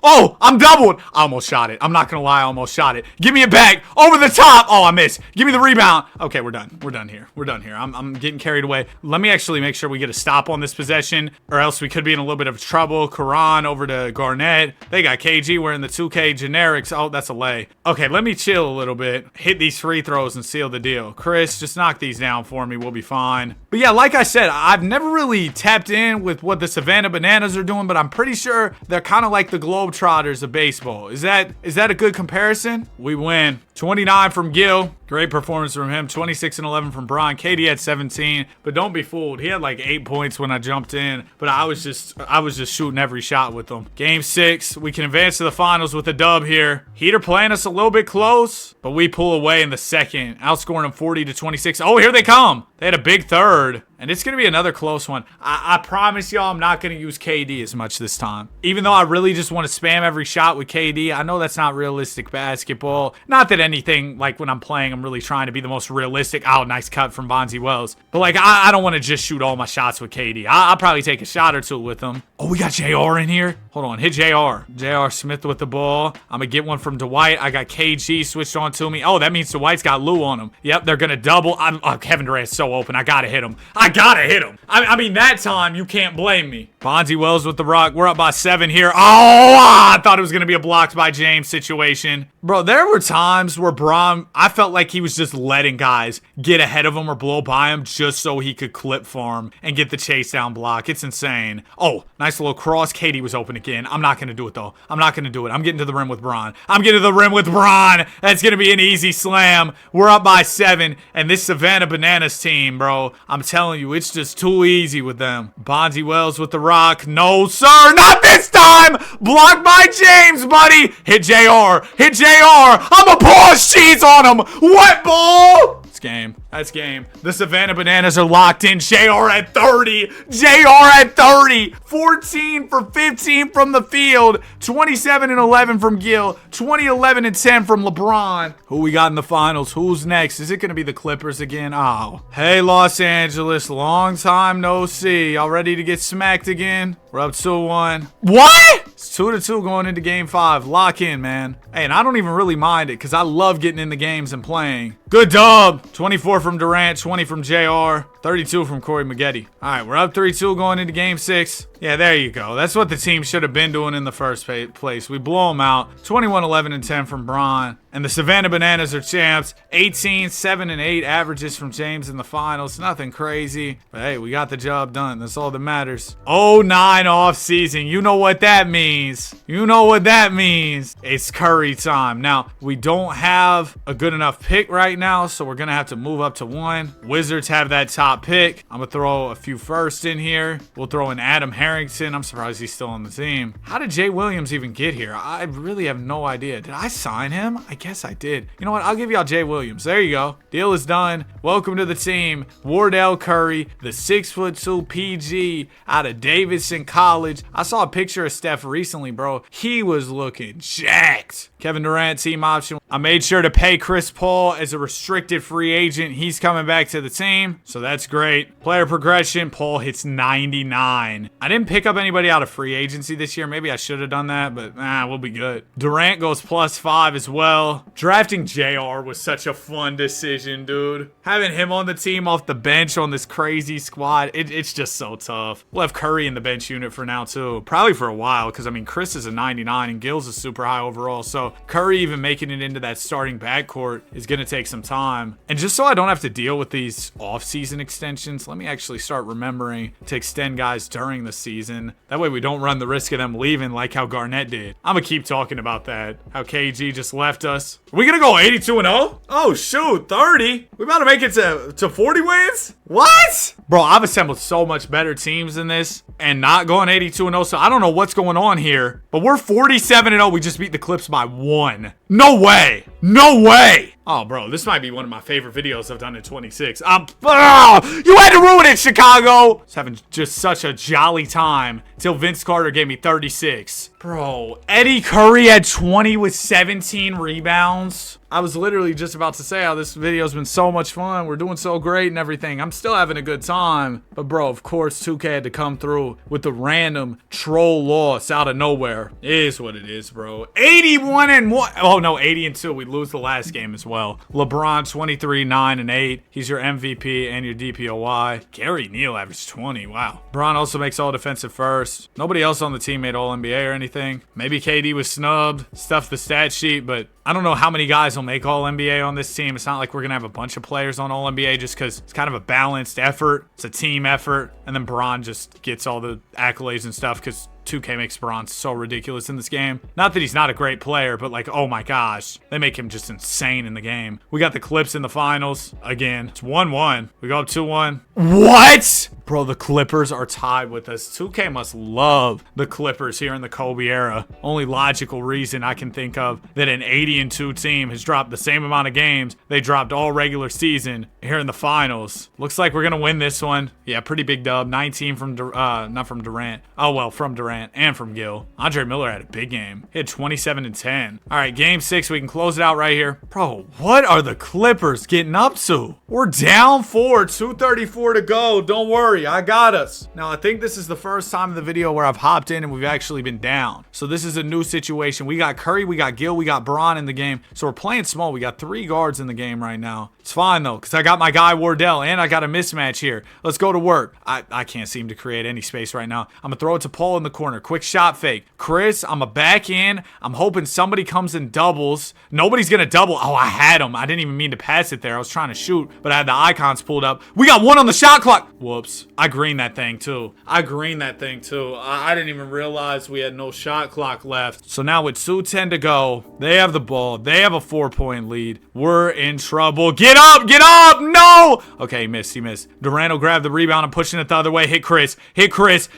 Oh, I'm doubled. I almost shot it. I'm not gonna lie, I almost shot it. Give me it back. Over the top. Oh, I missed. Give me the rebound. Okay, we're done. We're done here. I'm getting carried away. Let me actually make sure we get a stop on this possession, or else we could be in a little bit of trouble. Karan over to Garnett. They got KG. We're in the 2K generics. Oh, that's a lay. Okay, let me chill a little bit. Hit these free throws and seal the deal. Chris, just knock these down for me. We'll be fine. But yeah, like I said, I've never really tapped in with what the Savannah Bananas are doing, but I'm pretty sure they're kind of like the Globetrotters of baseball. Is that a good comparison? We win. 29 from Gil. Great performance from him. 26 and 11 from Bron. KD had 17, but don't be fooled. He had like 8 points when I jumped in, but I was just shooting every shot with them. Game 6. We can advance to the finals with a dub here. Heat are playing us a little bit close, but we pull away in the second, outscoring them 40-26. Oh, here they come. They had a big third. And it's going to be another close one. I promise y'all I'm not going to use KD as much this time. Even though I really just want to spam every shot with KD, I know that's not realistic basketball. Not that anything, like when I'm playing, I'm really trying to be the most realistic. Oh, nice cut from Bonzi Wells. But like, I don't want to just shoot all my shots with KD. I'll probably take a shot or two with him. Oh, we got JR in here. Hold on, hit JR. JR Smith with the ball. I'm going to get one from Dwight. I got KG switched on to me. Oh, that means Dwight's got Lou on him. Yep, they're going to double. Kevin Durant's so open. I got to hit him. Gotta hit him. I mean, that time, you can't blame me. Bonzi Wells with the rock. We're up by 7 here. Oh, I thought it was going to be a blocked by James situation. Bro, there were times where Bron, I felt like he was just letting guys get ahead of him or blow by him just so he could clip farm and get the chase down block. It's insane. Oh, nice little cross. KD was open again. I'm not going to do it, though. I'm not going to do it. I'm getting to the rim with Bron. That's going to be an easy slam. We're up by 7, and this Savannah Bananas team, bro, I'm telling you, it's just too easy with them. Bonzi Wells with the rock. No, sir. Not this time. Blocked by James, buddy. Hit JR. Hit JR. I'm a pause cheese on him. Wet ball. It's game. That's game. The Savannah Bananas are locked in. JR at 30. JR at 30. 14 for 15 from the field. 27 and 11 from Gil. 20, 11 and 10 from LeBron. Who we got in the finals? Who's next? Is it going to be the Clippers again? Oh. Hey, Los Angeles. Long time no see. Y'all ready to get smacked again? We're up 2-1. What? It's 2-2 going into game 5. Lock in, man. Hey, and I don't even really mind it because I love getting in the games and playing. Good dub. 24 from Durant, 20 from JR, 32 from Corey Maggette. All right, we're up 3-2 going into game 6. Yeah, there you go. That's what the team should have been doing in the first place. We blow them out. 21, 11, and 10 from Bron. And the Savannah Bananas are champs. 18, 7, and 8 averages from James in the finals. Nothing crazy. But hey, we got the job done. That's all that matters. 09 off season. You know what that means. You know what that means. It's Curry time. Now, we don't have a good enough pick right now, so we're going to have to move up to 1. Wizards have that top pick. I'm going to throw a few firsts in here. We'll throw in Adam Harrington. I'm surprised he's still on the team. How did Jay Williams even get here? I really have no idea. Did I sign him? I guess I did. You know what? I'll give y'all Jay Williams. There you go. Deal is done. Welcome to the team. Wardell Curry, the 6'2" PG out of Davidson College. I saw a picture of Steph recently, bro. He was looking jacked. Kevin Durant, team option. I made sure to pay Chris Paul as a restricted free agent. He's coming back to the team, so that's great. Player progression, Paul hits 99. I didn't pick up anybody out of free agency this year. Maybe I should have done that, but we'll be good. Durant goes +5 as well. Drafting JR was such a fun decision, dude. Having him on the team off the bench on this crazy squad, it's just so tough. We'll have Curry in the bench unit for now, too. Probably for a while, because, I mean, Chris is a 99 and Gil's a super high overall, so Curry even making it into that starting backcourt is going to take some time. And just so I don't have to deal with these off-season extensions. Let me actually start remembering to extend guys during the season. That way we don't run the risk of them leaving like how Garnett did. I'm gonna keep talking about that. How KG just left us. Are we gonna go 82-0? Oh shoot, 30? We about to make it to 40 wins? What? Bro, I've assembled so much better teams than this and not going 82-0, so I don't know what's going on here. But we're 47-0. We just beat the Clips by 1. No way. No way. Oh, bro, this might be one of my favorite videos I've done in 26. You had to ruin it, Chicago. I was having just such a jolly time till Vince Carter gave me 36. Bro, Eddie Curry had 20 with 17 rebounds. I was literally just about to say how this video's been so much fun. We're doing so great and everything. I'm still having a good time. But bro, of course, 2K had to come through with the random troll loss out of nowhere. It is what it is, bro. 81-1. Oh no, 80-2. We lose the last game as well. LeBron 23, 9 and 8. He's your MVP and your DPOY. Gary Neal averaged 20. Wow. Bron also makes all defensive first. Nobody else on the team made all NBA or anything. Maybe KD was snubbed. Stuffed the stat sheet, but I don't know how many guys will make all NBA on this team. It's not like we're gonna have a bunch of players on all NBA just because it's kind of a balanced effort. It's a team effort, and then Bron just gets all the accolades and stuff because 2K makes Bron so ridiculous in this game. Not that he's not a great player, but like, oh my gosh, they make him just insane in the game. We got the Clips in the finals again. It's 1-1. We go up 2-1. What? Bro, the Clippers are tied with us. 2K must love the Clippers here in the Kobe era. Only logical reason I can think of that an 80-2 team has dropped the same amount of games they dropped all regular season here in the finals. Looks like we're gonna win this one. Yeah, pretty big dub. 19 from not from Durant. Oh well, from Durant and from Gill. Andre Miller had a big game. He had 27 and 10. All right, game 6. We can close it out right here. Bro, what are the Clippers getting up to? We're down 4. 2:34 to go. Don't worry, I got us. Now, I think this is the first time in the video where I've hopped in and we've actually been down. So this is a new situation. We got Curry, we got Gill, we got Bron in the game. So we're playing small. We got 3 guards in the game right now. It's fine though, because I got my guy Wardell and I got a mismatch here. Let's go to work. I can't seem to create any space right now. I'm gonna throw it to Paul in the corner. Quick shot fake. Chris, I'm a back in. I'm hoping somebody comes and doubles. Nobody's gonna double. Oh, I had him. I didn't even mean to pass it there. I was trying to shoot, but I had the icons pulled up. We got 1 on the shot clock. Whoops. I greened that thing too. I didn't even realize we had no shot clock left. So now with 2:10 to go, they have the ball. They have a 4-point lead. We're in trouble. Get up! Get up! No! Okay, he missed. Durant will grab the rebound and pushing it the other way. Hit Chris.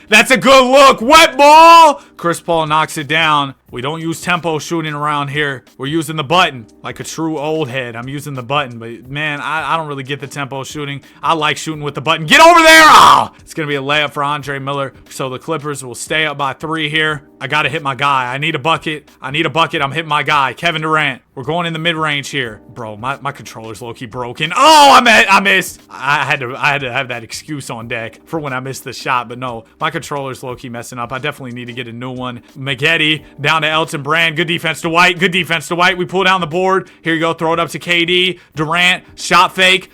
That's a good look. Wet ball! Chris Paul knocks it down. We don't use tempo shooting around here. We're using the button. Like a true old head, I'm using the button. But man, I don't really get the tempo shooting. I like shooting with the button. Get over there! Oh! It's going to be a layup for Andre Miller. So the Clippers will stay up by 3 here. I got to hit my guy. I need a bucket. I'm hitting my guy, Kevin Durant. We're going in the mid-range here. Bro, my controller's low-key broken. Oh, I missed. I had to have that excuse on deck for when I missed the shot. But no, my controller's low-key messing up. I definitely need to get a new one. Maggetti down to Elton Brand. Good defense to White. We pull down the board. Here you go. Throw it up to KD. Durant. Shot fake.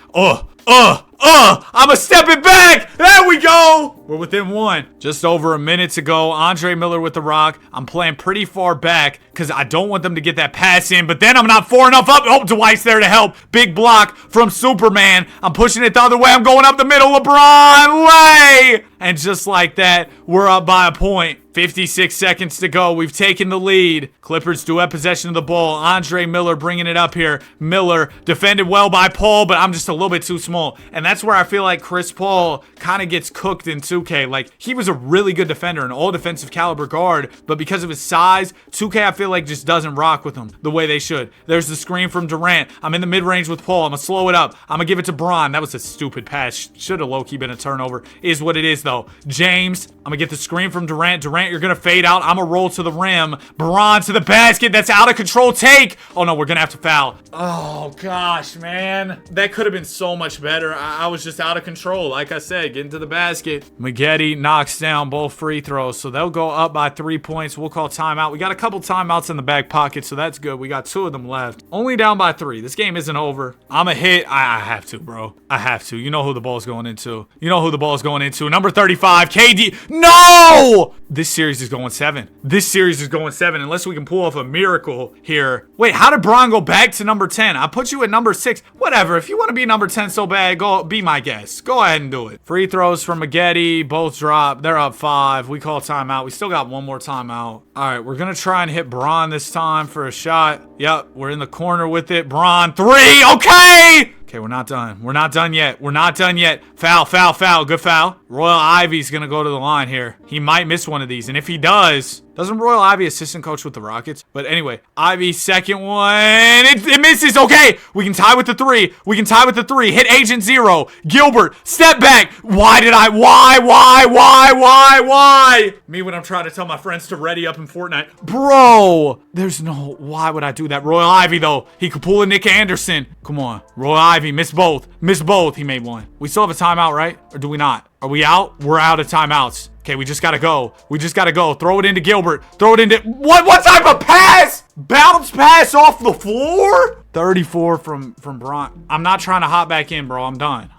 I'm a stepping back. There we go. We're within 1. Just over a minute to go. Andre Miller with the rock. I'm playing pretty far back because I don't want them to get that pass in, but then I'm not far enough up. Oh, Dwight's there to help. Big block from Superman. I'm pushing it the other way. I'm going up the middle. LeBron lay. And just like that, we're up by a point. 56 seconds to go. We've taken the lead. Clippers do have possession of the ball. Andre Miller bringing it up here. Miller defended well by Paul, but I'm just a little bit too small. And that's where I feel like Chris Paul kind of gets cooked in 2K. Like, he was a really good defender, an all-defensive caliber guard, but because of his size, 2K I feel like just doesn't rock with him the way they should. There's the screen from Durant. I'm in the mid-range with Paul. I'm going to slow it up. I'm going to give it to Bron. That was a stupid pass. Should have low-key been a turnover. Is what it is, though. James, I'm going to get the screen from Durant. Durant, you're going to fade out. I'm going to roll to the rim. Bron to the basket. That's out of control. Take. Oh, no, we're going to have to foul. Oh, gosh, man. That could have been so much better. I was just out of control. Like I said, getting to the basket. Maggetti knocks down both free throws, so they'll go up by 3 points. We'll call timeout. We got a couple timeouts in the back pocket, so that's good. We got 2 of them left. Only down by 3. This game isn't over. I'm a hit. I have to, bro. I have to. You know who the ball's going into. Number 35, KD. No! This series is going 7. This series is going 7 unless we can pull off a miracle here. Wait, how did Bron go back to number 10? I put you at number 6. Whatever. If you want to be number 10 so bad, go be my guest. Go ahead and do it. Free throws from Maggette. Both drop. They're up 5. We call timeout. We still got one more timeout. All right, we're going to try and hit Bron this time for a shot. Yep, we're in the corner with it. Bron, 3. Okay! Okay, we're not done. We're not done yet. We're not done yet. Foul, foul, foul. Good foul. Royal Ivy's going to go to the line here. He might miss one of these. And if he does, doesn't Royal Ivy assistant coach with the Rockets? But anyway, Ivy, second one. It misses. Okay, we can tie with the 3. We can tie with the 3. Hit agent 0. Gilbert, step back. Why? Me when I'm trying to tell my friends to ready up in Fortnite. Bro, there's no, why would I do that? Royal Ivy, though. He could pull a Nick Anderson. Come on. Royal Ivy, missed both. Missed both. He made one. We still have a timeout, right? Or do we not? Are we out? We're out of timeouts. Okay, we just gotta go. We just gotta go. Throw it into Gilbert. Throw it into... What type of pass? Bounce pass off the floor? 34 from Bron. I'm not trying to hop back in, bro. I'm done.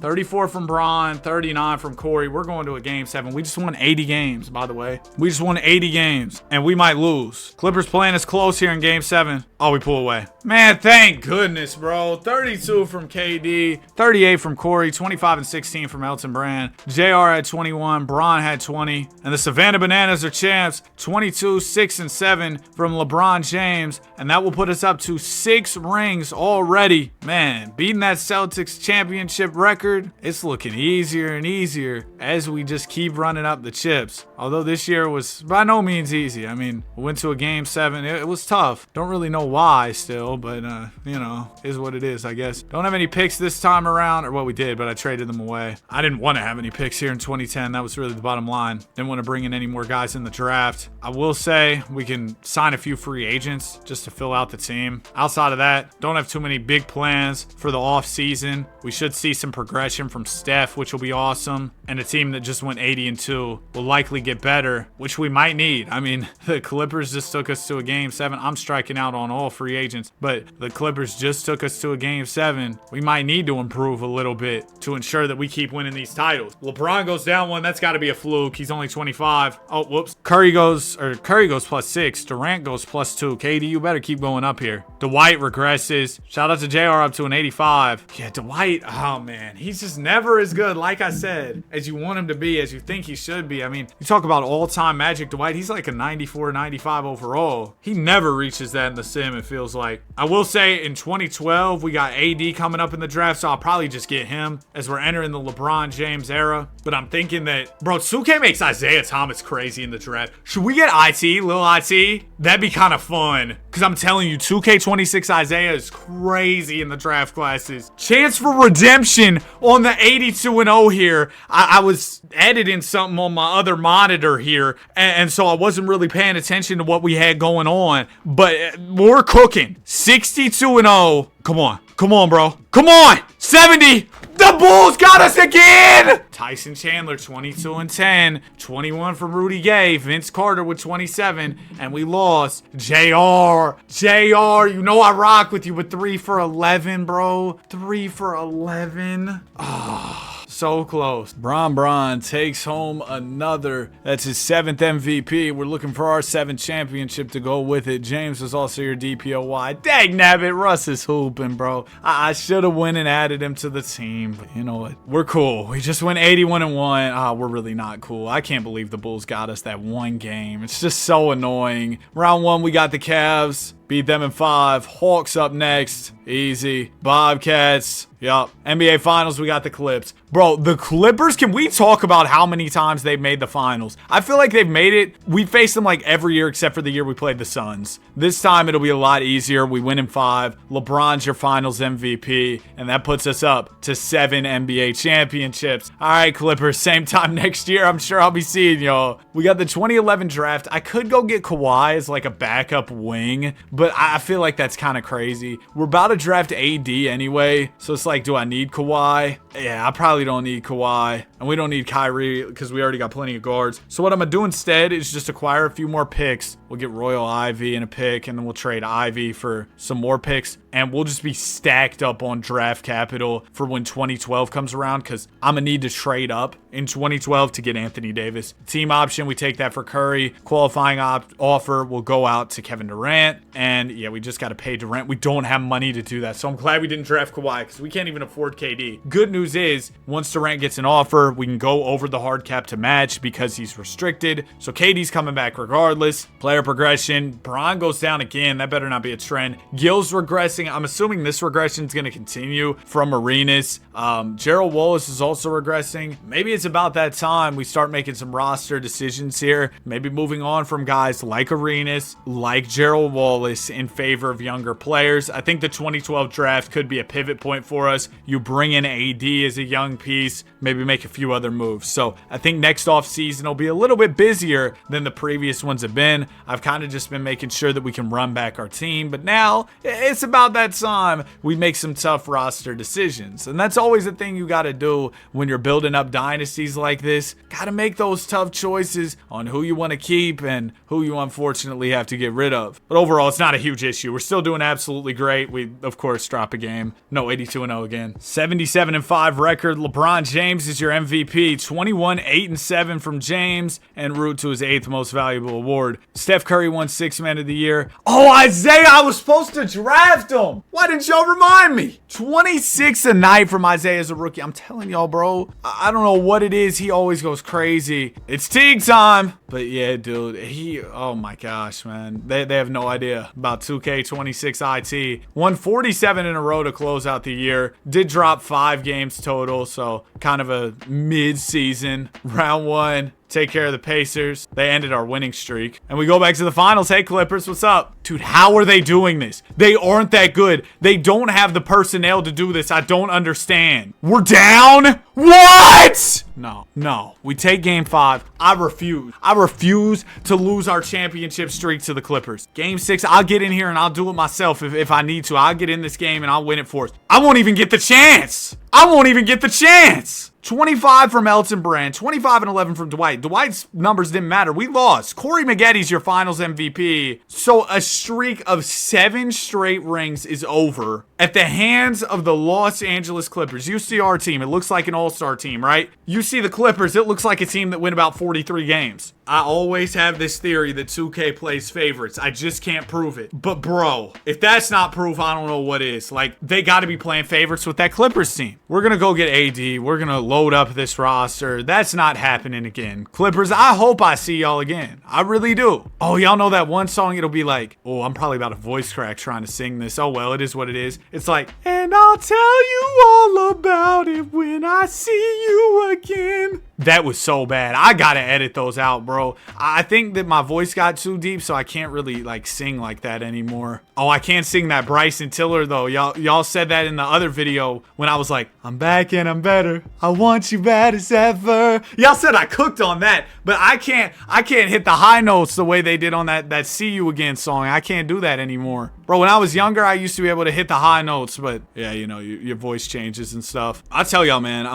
34 from Bron, 39 from Corey. We're going to a game 7. We just won 80 games, by the way. We just won 80 games, and we might lose. Clippers playing us close here in game 7. Oh, we pull away. Man, thank goodness, bro. 32 from KD, 38 from Corey, 25 and 16 from Elton Brand. JR had 21, Bron had 20, and the Savannah Bananas are champs. 22, 6 and 7 from LeBron James, and that will put us up to 6 rings already. Man, beating that Celtics championship record, it's looking easier and easier as we just keep running up the chips. Although this year was by no means easy. I mean, we went to a game 7. It was tough. Don't really know why still, but you know, is what it is, I guess. Don't have any picks this time around, or what we did, but I traded them away. I didn't want to have any picks here in 2010. That was really the bottom line. Didn't want to bring in any more guys in the draft. I will say we can sign a few free agents just to fill out the team. Outside of that, don't have too many big plans for the off season. We should see some progression from Steph, which will be awesome. And a team that just went 80-2 will likely get better, which we might need. I mean, the Clippers just took us to a game 7. I'm striking out on all free agents, but the Clippers just took us to a game 7. We might need to improve a little bit to ensure that we keep winning these titles. LeBron goes down 1. That's got to be a fluke. He's only 25. Oh, whoops. Curry goes +6. Durant goes +2. KD, you better keep going up here. Dwight regresses. Shout out to JR up to an 85. Yeah, Dwight, oh man, he's just never as good, like I said, as you want him to be, as you think he should be. I mean, you talk about all-time Magic Dwight, he's like a 94, 95 overall. He never reaches that in the sim, it feels like. I will say in 2012, we got AD coming up in the draft, so I'll probably just get him as we're entering the LeBron James era. But I'm thinking that, bro, 2K makes Isaiah Thomas crazy in the draft. Should we get IT, Lil IT? That'd be kind of fun. Because I'm telling you, 2K26 Isaiah is crazy in the draft classes. Chance for redemption on the 82-0 here. I was editing something on my other monitor here, and so I wasn't really paying attention to what we had going on. But we're cooking. 62-0. Come on. Come on, bro. Come on. 70. The Bulls got us again. Tyson Chandler, 22-10. 21 from Rudy Gay. Vince Carter with 27. And we lost. JR, you know I rock with you, but 3 for 11, bro. 3 for 11. Ah. So close. Bron takes home another. That's his 7th MVP. We're looking for our 7th championship to go with it. James was also your DPOY. Dang nabbit, Russ is hooping, bro. I should have went and added him to the team, but you know what? We're cool. We just went 81-1. We're really not cool. I can't believe the Bulls got us that one game. It's just so annoying. Round 1, we got the Cavs. Beat them in 5. Hawks up next. Easy. Bobcats. Yup. NBA Finals, we got the Clips. Bro, the Clippers, can we talk about how many times they've made the finals? I feel like they've made it. We faced them like every year except for the year we played the Suns. This time it'll be a lot easier. We win in 5. LeBron's your finals MVP, and that puts us up to 7 NBA championships. All right, Clippers, same time next year. I'm sure I'll be seeing y'all. We got the 2011 draft. I could go get Kawhi as like a backup wing, but I feel like that's kind of crazy. We're about to draft AD anyway, so it's like, do I need Kawhi? Yeah, I probably don't need Kawhi. and we don't need Kyrie because we already got plenty of guards. So what I'm going to do instead is just acquire a few more picks. We'll get Royal Ivy in a pick, and then we'll trade Ivy for some more picks, and we'll just be stacked up on draft capital for when 2012 comes around, because I'm going to need to trade up in 2012 to get Anthony Davis. Team option, we take that for Curry. Qualifying offer will go out to Kevin Durant, and yeah, we just got to pay Durant. We don't have money to do that, so I'm glad we didn't draft Kawhi because we can't even afford KD. Good news is, once Durant gets an offer, we can go over the hard cap to match because he's restricted, so KD's coming back regardless. Player progression, Bron goes down again. That better not be a trend. Gill's regressing. I'm assuming this regression is going to continue from Arenas. Gerald Wallace is also regressing. Maybe it's about that time we start making some roster decisions here. Maybe moving on from guys like Arenas, like Gerald Wallace, in favor of younger players. I think the 2012 draft could be a pivot point for us. You bring in AD as a young piece, maybe make a few other moves. So I think next off season will be a little bit busier than the previous ones have been. I've kind of just been making sure that we can run back our team, but now it's about that time we make some tough roster decisions. And that's always a thing you got to do when you're building up dynasties like this. Got to make those tough choices on who you want to keep and who you unfortunately have to get rid of. But overall, it's not a huge issue. We're still doing absolutely great. We, of course, drop a game. No, 82-0 again. 77-5 record. LeBron James is your MVP. 21-8-7 from James, en route to his 8th most valuable award. Steph Curry won 6th Man of the Year. Oh, Isaiah, I was supposed to draft him. Why didn't y'all remind me? 26 a night from Isaiah as a rookie. I'm telling y'all, bro. I don't know what it is. He always goes crazy. It's Teague time. But yeah, dude, oh my gosh, man. They have no idea about 2K26 IT. Won 47 in a row to close out the year. Did drop 5 games total, so kind of a mid-season. Round 1. Take care of the Pacers. They ended our winning streak. And we go back to the finals. Hey, Clippers, what's up? Dude, how are they doing this? They aren't that good. They don't have the personnel to do this. I don't understand. We're down? What? No. We take game 5. I refuse to lose our championship streak to the Clippers. Game 6, I'll get in here and I'll do it myself if I need to. I'll get in this game and I'll win it for us. I won't even get the chance. 25 from Elton Brand, 25 and 11 from Dwight. Dwight's numbers didn't matter. We lost. Corey Maggetti's your finals MVP. So a streak of 7 straight rings is over at the hands of the Los Angeles Clippers. You see our team. It looks like an all-star team, right? You see the Clippers. It looks like a team that win about 43 games. I always have this theory that 2K plays favorites. I just can't prove it. But bro, if that's not proof, I don't know what is. Like, they got to be playing favorites with that Clippers team. We're going to go get AD. We're going to load up this roster. That's not happening again. Clippers, I hope I see y'all again. I really do. Oh, y'all know that one song? It'll be like, oh, I'm probably about a voice crack trying to sing this. Oh, well, it is what it is. It's like, and I'll tell you all about it when I see you again. That was so bad. I gotta edit those out, bro. I think that my voice got too deep, so I can't really like sing like that anymore. Oh, I can't sing that Bryson Tiller though. Y'all said that in the other video when I was like, I'm back and I'm better. I want you bad as ever. Y'all said I cooked on that, but I can't hit the high notes the way they did on that See You Again song. I can't do that anymore. Bro, when I was younger, I used to be able to hit the high notes, but yeah, you know, your voice changes and stuff. I'll tell y'all, man,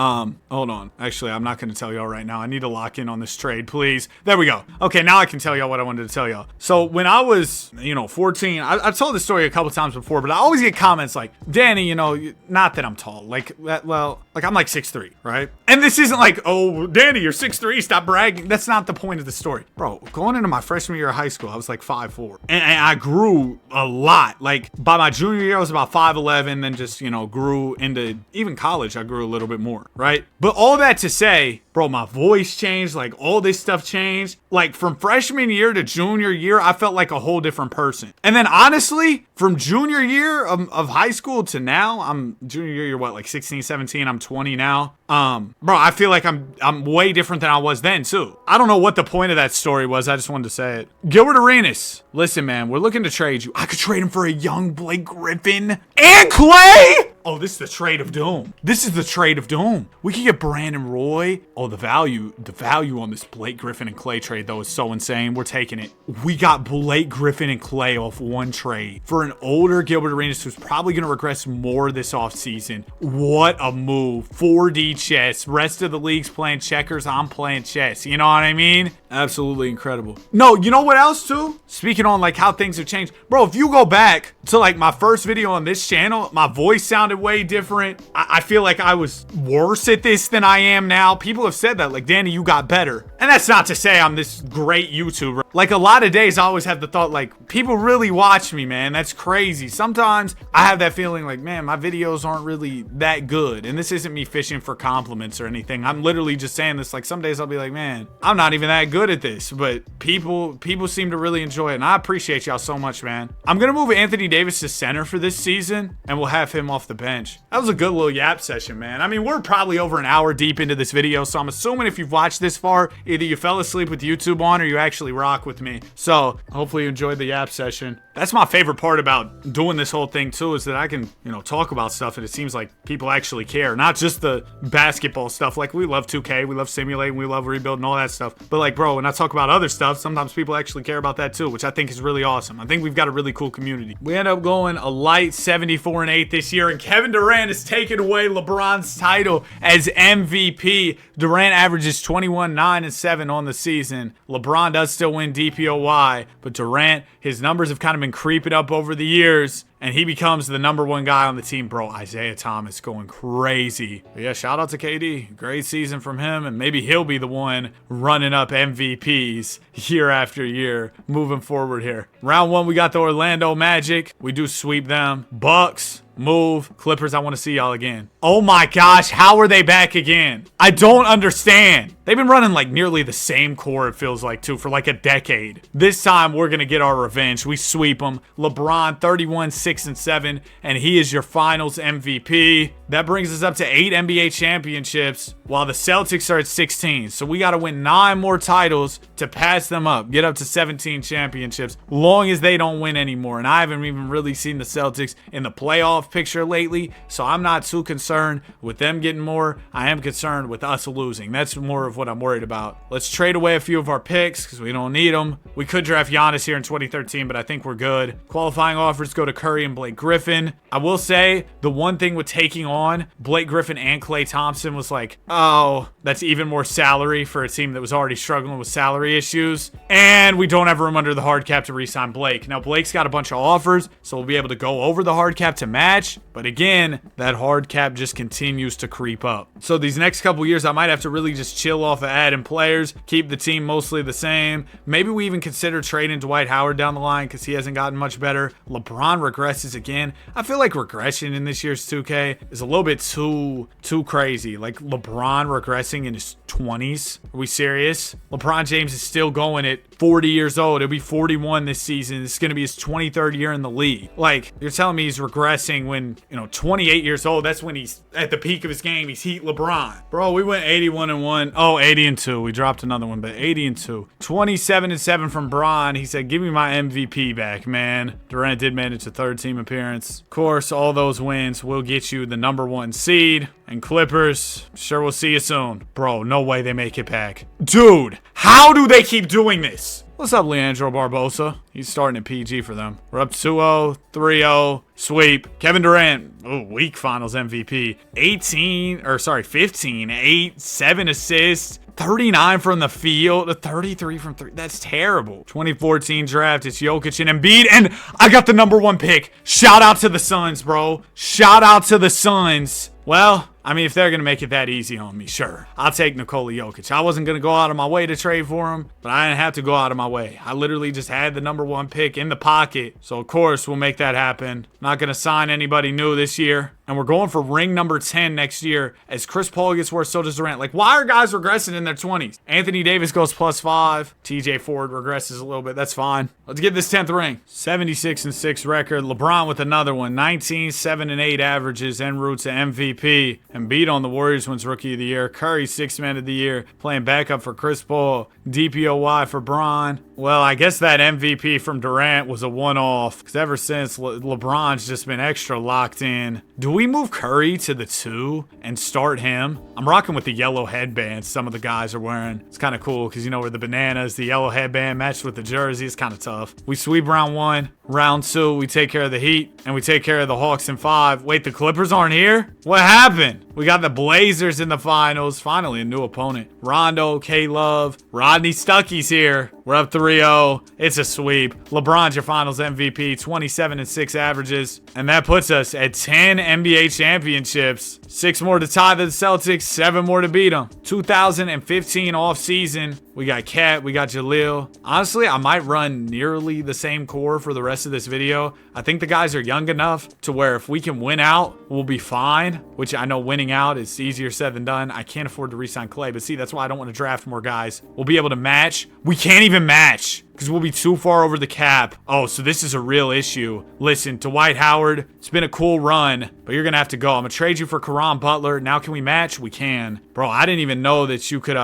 hold on. Actually, I'm not going to tell y'all right now. I need to lock in on this trade, please. There we go. Okay, now I can tell y'all what I wanted to tell y'all. So when I was, 14, I've told this story a couple times before, but I always get comments like, Danny, not that I'm tall. I'm like 6'3", right? And this isn't like, oh, Danny, you're 6'3", stop bragging. That's not the point of the story. Bro, going into my freshman year of high school, I was like 5'4". And I grew a lot. Like, by my junior year, I was about 5'11", then just, grew into, even college, I grew a little bit more, right? But all that to say, bro, my voice changed, like, all this stuff changed. Like, from freshman year to junior year, I felt like a whole different person. And then, honestly, from junior year of high school to now, I'm junior year, you're what, like 16, 17, I'm 20 now. Bro, I feel like I'm way different than I was then, too. I don't know what the point of that story was. I just wanted to say it. Gilbert Arenas, Listen, man, we're looking to trade you. I could trade him for a young Blake Griffin and Clay. Oh, this is the trade of doom. This is the trade of doom. We could get Brandon Roy. Oh, the value on this Blake Griffin and Clay trade, though, is so insane. We're taking it. We got Blake Griffin and Clay off one trade for an older Gilbert Arenas who's probably going to regress more this offseason. What a move. 4D chess. Rest of the league's playing checkers. I'm playing chess. You know what I mean? Absolutely incredible. No, you know what else, too? Speaking on, like, how things have changed. Bro, if you go back to, like, my first video on this channel, my voice sounded way different. I feel like I was worse at this than I am now. People have said that, like, Danny, you got better. And that's not to say I'm this great YouTuber. Like, a lot of days I always have the thought, like, people really watch me, man. That's crazy. Sometimes I have that feeling like, man, my videos aren't really that good. And this isn't me fishing for compliments or anything. I'm literally just saying this. Like, some days I'll be like, man, I'm not even that good at this. But people seem to really enjoy it. And I appreciate y'all so much, man. I'm going to move Anthony Davis to center for this season. And we'll have him off the bench. That was a good little yap session, man. I mean, we're probably over an hour deep into this video. So I'm assuming if you've watched this far, either you fell asleep with YouTube on or you actually rock with me. So hopefully you enjoyed the yap session. That's my favorite part about doing this whole thing too, is that I can, talk about stuff and it seems like people actually care. Not just the basketball stuff. Like, we love 2K, we love simulating, we love rebuilding, all that stuff. But like, bro, when I talk about other stuff, sometimes people actually care about that too, which I think is really awesome. I think we've got a really cool community. We end up going a light 74-8 this year, and Kevin Durant has taken away LeBron's title as MVP. Durant averages 21, 9, and 7 on the season. LeBron does still win DPOY, but Durant, his numbers have kind of been creeping up over the years, and he becomes the number one guy on the team. Bro, Isaiah Thomas going crazy. But yeah, shout out to KD. Great season from him, and maybe he'll be the one running up MVPs year after year moving forward here. Round 1, we got the Orlando Magic. We do sweep them. Bucks. Move. Clippers, I want to see y'all again. Oh my gosh, how are they back again? I don't understand. They've been running like nearly the same core, it feels like, too, for like a decade. This time, we're going to get our revenge. We sweep them. LeBron, 31, 6, and 7, and he is your finals MVP. That brings us up to 8 NBA championships, while the Celtics are at 16. So we got to win 9 more titles to pass them up, get up to 17 championships, long as they don't win anymore. And I haven't even really seen the Celtics in the playoff picture lately, so I'm not too concerned with them getting more. I am concerned with us losing. That's more of what I'm worried about. Let's trade away a few of our picks because we don't need them. We could draft Giannis here in 2013, but I think we're good. Qualifying offers go to Curry and Blake Griffin. I will say the one thing with taking on Blake Griffin and Klay Thompson was like, oh, that's even more salary for a team that was already struggling with salary issues. And we don't have room under the hard cap to re-sign Blake. Now, Blake's got a bunch of offers, so we'll be able to go over the hard cap to match. But again, that hard cap just continues to creep up. So these next couple years, I might have to really just chill off of adding players, keep the team mostly the same. Maybe we even consider trading Dwight Howard down the line because he hasn't gotten much better. LeBron regresses again. I feel like regression in this year's 2K is a little bit too crazy. Like LeBron regressing in his 20s. Are we serious? LeBron James is still going at 40 years old. He'll be 41 this season. This is going to be his 23rd year in the league. Like, you're telling me he's regressing when, 28 years old, that's when he's at the peak of his game. He's Heat LeBron. Bro, we went 81-1. Oh, 80-2. We dropped another one, but 80-2. 27-7 from Bron. He said, give me my MVP back, man. Durant did manage a third team appearance. Of course, all those wins will get you the number 1 seed. And Clippers, sure we'll see you soon. Bro, no way they make it back. Dude, how do they keep doing this? What's up, Leandro Barbosa? He's starting at PG for them. We're up 2-0, 3-0, sweep. Kevin Durant, weak finals MVP. 15, 8, 7 assists. 39 from the field, 33 from 3. That's terrible. 2014 draft, it's Jokic and Embiid, and I got the number 1 pick. Shout out to the Suns, bro. Shout out to the Suns. Well, I mean, if they're going to make it that easy on me, sure. I'll take Nikola Jokic. I wasn't going to go out of my way to trade for him, but I didn't have to go out of my way. I literally just had the number 1 pick in the pocket. So, of course, we'll make that happen. Not going to sign anybody new this year. And we're going for ring number 10 next year. As Chris Paul gets worse, so does Durant. Like, why are guys regressing in their 20s? Anthony Davis goes +5. TJ Ford regresses a little bit. That's fine. Let's get this 10th ring. 76-6 record. LeBron with another one. 19, 7, and 8 averages en route to MVP. And beat on the Warriors wins Rookie of the Year. Curry, 6th Man of the Year. Playing backup for Chris Paul. DPOY for Bron. Well, I guess that MVP from Durant was a one-off. Because ever since, LeBron's just been extra locked in. Do we move Curry to the 2 and start him? I'm rocking with the yellow headbands some of the guys are wearing. It's kind of cool because, you know, where the bananas, the yellow headband matched with the jersey. It's kind of tough. We sweep round 1. Round 2, we take care of the Heat. And we take care of the Hawks in 5. Wait, the Clippers aren't here? What happened? We got the Blazers in the finals. Finally, a new opponent. Rondo, K-Love, Rodney Stuckey's here. We're up 3-0. It's a sweep. LeBron's your finals MVP, 27-6 averages. And that puts us at 10 NBA championships. 6 more to tie the Celtics, 7 more to beat them. 2015 offseason. We got Cat, we got Jaleel. Honestly, I might run nearly the same core for the rest of this video. I think the guys are young enough to where if we can win out, we'll be fine. Which I know winning out is easier said than done. I can't afford to re-sign Clay, but see, that's why I don't want to draft more guys. We'll be able to match. We can't even match because we'll be too far over the cap. Oh, so this is a real issue. Listen, Dwight Howard, it's been a cool run, but you're going to have to go. I'm going to trade you for Caron Butler. Now can we match? We can. Bro, I didn't even know that you could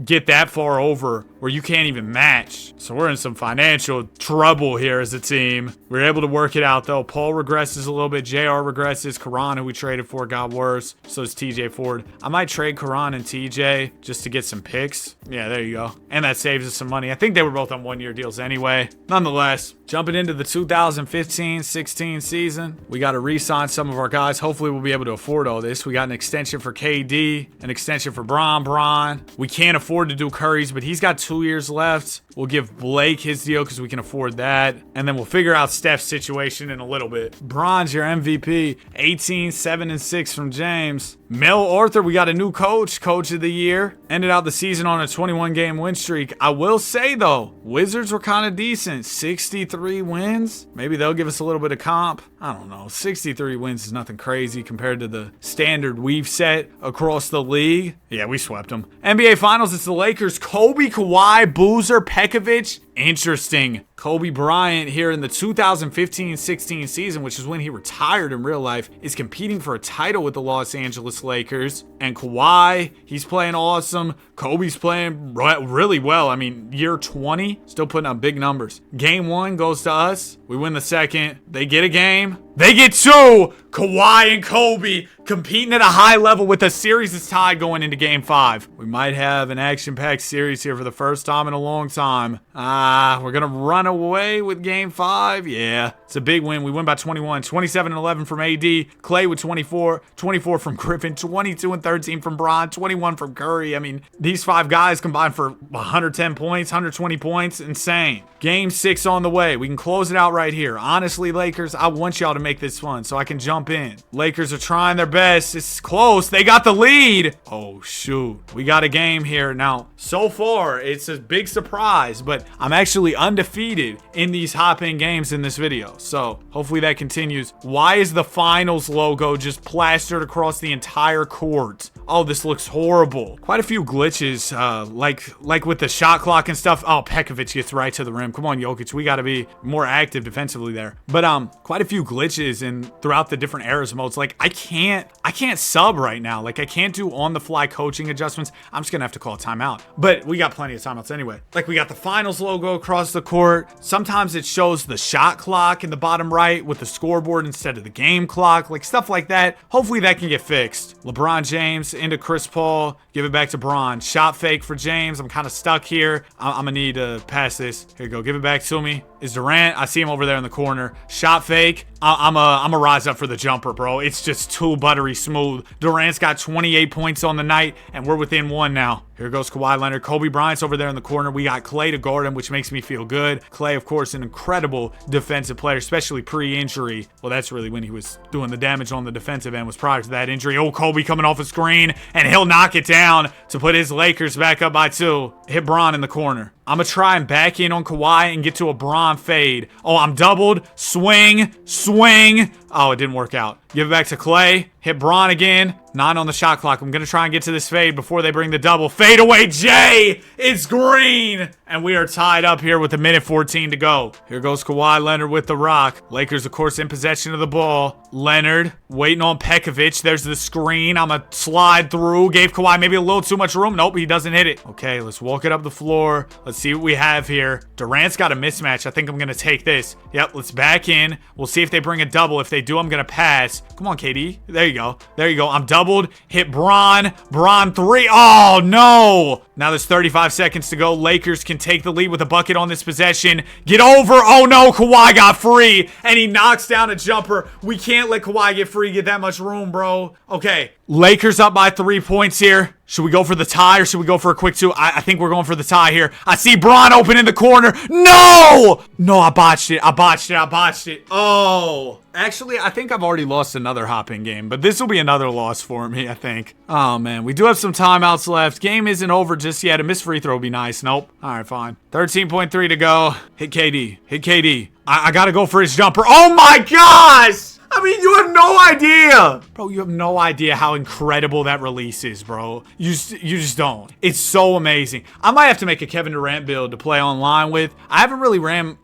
get that far over where you can't even match. So we're in some financial trouble here as a team. We were able to work it out, though. Paul regresses a little bit. JR regresses. Caron, who we traded for, got worse. So is TJ Ford. I might trade Caron and TJ just to get some picks. Yeah, there you go. And that saves us some money. I think they were both on one-year deals anyway. Nonetheless, jumping into the 2015-16 season, we got to re-sign some of our guys. Hopefully, we'll be able to afford all this. We got an extension for KD, an extension for Bron. We can't afford to do Curry's, but he's got 2 years left. We'll give Blake his deal because we can afford that. And then we'll figure out Steph's situation in a little bit. Bron's your MVP. 18, 7, and 6 from James. Mel Arthur, we got a new coach of the year. Ended out the season on a 21-game win streak. I will say, though, Wizards were kind of decent. 63 wins. Maybe they'll give us a little bit of comp. I don't know. 63 wins is nothing crazy compared to the standard we've set across the league. Yeah, we swept them. NBA Finals, it's the Lakers. Kobe, Kawhi, Boozer, Pekovic. Interesting. Kobe Bryant here in the 2015-16 season, which is when he retired in real life, is competing for a title with the Los Angeles Lakers. And Kawhi, he's playing awesome. Kobe's playing really well. I mean, year 20, still putting up big numbers. Game 1 goes to us. We win the second. They get a game. They get 2. Kawhi and Kobe competing at a high level with a series that's tied going into Game 5. We might have an action-packed series here for the first time in a long time. We're going to run away with Game 5. Yeah, it's a big win. We win by 21. 27-11 from AD. Clay with 24. 24 from Griffin. 22 and 13 from Bron. 21 from Curry. I mean, these 5 guys combined for 110 points, 120 points. Insane. Game 6 on the way. We can close it out right here. Honestly, Lakers, I want y'all to make this fun so I can jump in. Lakers are trying their best. It's close. They got the lead. Oh, shoot. We got a game here. Now, so far, it's a big surprise, but I'm actually undefeated in these hop-in games in this video. So, hopefully that continues. Why is the finals logo just plastered across the entire court? Oh, this looks horrible. Quite a few glitches, like with the shot clock and stuff. Oh, Pekovic gets right to the rim. Come on, Jokic. We got to be more active defensively there. But quite a few glitches throughout the different eras modes. Like I can't sub right now. Like I can't do on-the-fly coaching adjustments. I'm just gonna have to call a timeout. But we got plenty of timeouts anyway. Like we got the finals logo across the court. Sometimes it shows the shot clock in the bottom right with the scoreboard instead of the game clock. Like stuff like that. Hopefully that can get fixed. LeBron James into Chris Paul. Give it back to Bron. Shot fake for James. I'm kind of stuck here. I'm gonna need to pass this. Here you go. Give it back to me. Is Durant. I see him over there in the corner. Shot fake. I'm a rise up for the jumper, bro. It's just too buttery smooth. Durant's got 28 points on the night, and we're within 1 now. Here goes Kawhi Leonard. Kobe Bryant's over there in the corner. We got Clay to guard him, which makes me feel good. Clay, of course, an incredible defensive player, especially pre-injury. Well, that's really when he was doing the damage on the defensive end, was prior to that injury. Oh, Kobe coming off a screen, and he'll knock it down to put his Lakers back up by 2. Hit Bron in the corner. I'm going to try and back in on Kawhi and get to a Bron fade. Oh, I'm doubled. Swing. Oh, it didn't work out. Give it back to Clay. Hit Bron again. 9 on the shot clock. I'm going to try and get to this fade before they bring the double. Fade away, Jay! It's green! And we are tied up here with a minute 14 to go. Here goes Kawhi Leonard with the rock. Lakers, of course, in possession of the ball. Leonard waiting on Pekovic. There's the screen. I'm going to slide through. Gave Kawhi maybe a little too much room. Nope, he doesn't hit it. Okay, let's walk it up the floor. Let's see what we have here. Durant's got a mismatch. I think I'm going to take this. Yep, let's back in. We'll see if they bring a double. If they do, I'm going to pass. Come on, KD. There you go. There you go. I'm doubled. Hit Bron. Bron 3. Oh, no. Now there's 35 seconds to go. Lakers can take the lead with a bucket on this possession. Get over. Oh, no. Kawhi got free, and he knocks down a jumper. We can't let Kawhi get free, get that much room, bro. Okay. Lakers up by 3 points here. Should we go for the tie or should we go for a quick 2? I think we're going for the tie here. I see Bron open in the corner. No! No, I botched it. I botched it. Oh. Actually, I think I've already lost another hop-in game, but this will be another loss for me, I think. Oh, man. We do have some timeouts left. Game isn't over just yet. A missed free throw would be nice. Nope. All right, fine. 13.3 to go. Hit KD. Hit KD. I got to go for his jumper. Oh, my gosh! I mean, you have no idea. Bro, you have no idea how incredible that release is, bro. You just don't. It's so amazing. I might have to make a Kevin Durant build to play online with. I haven't really ran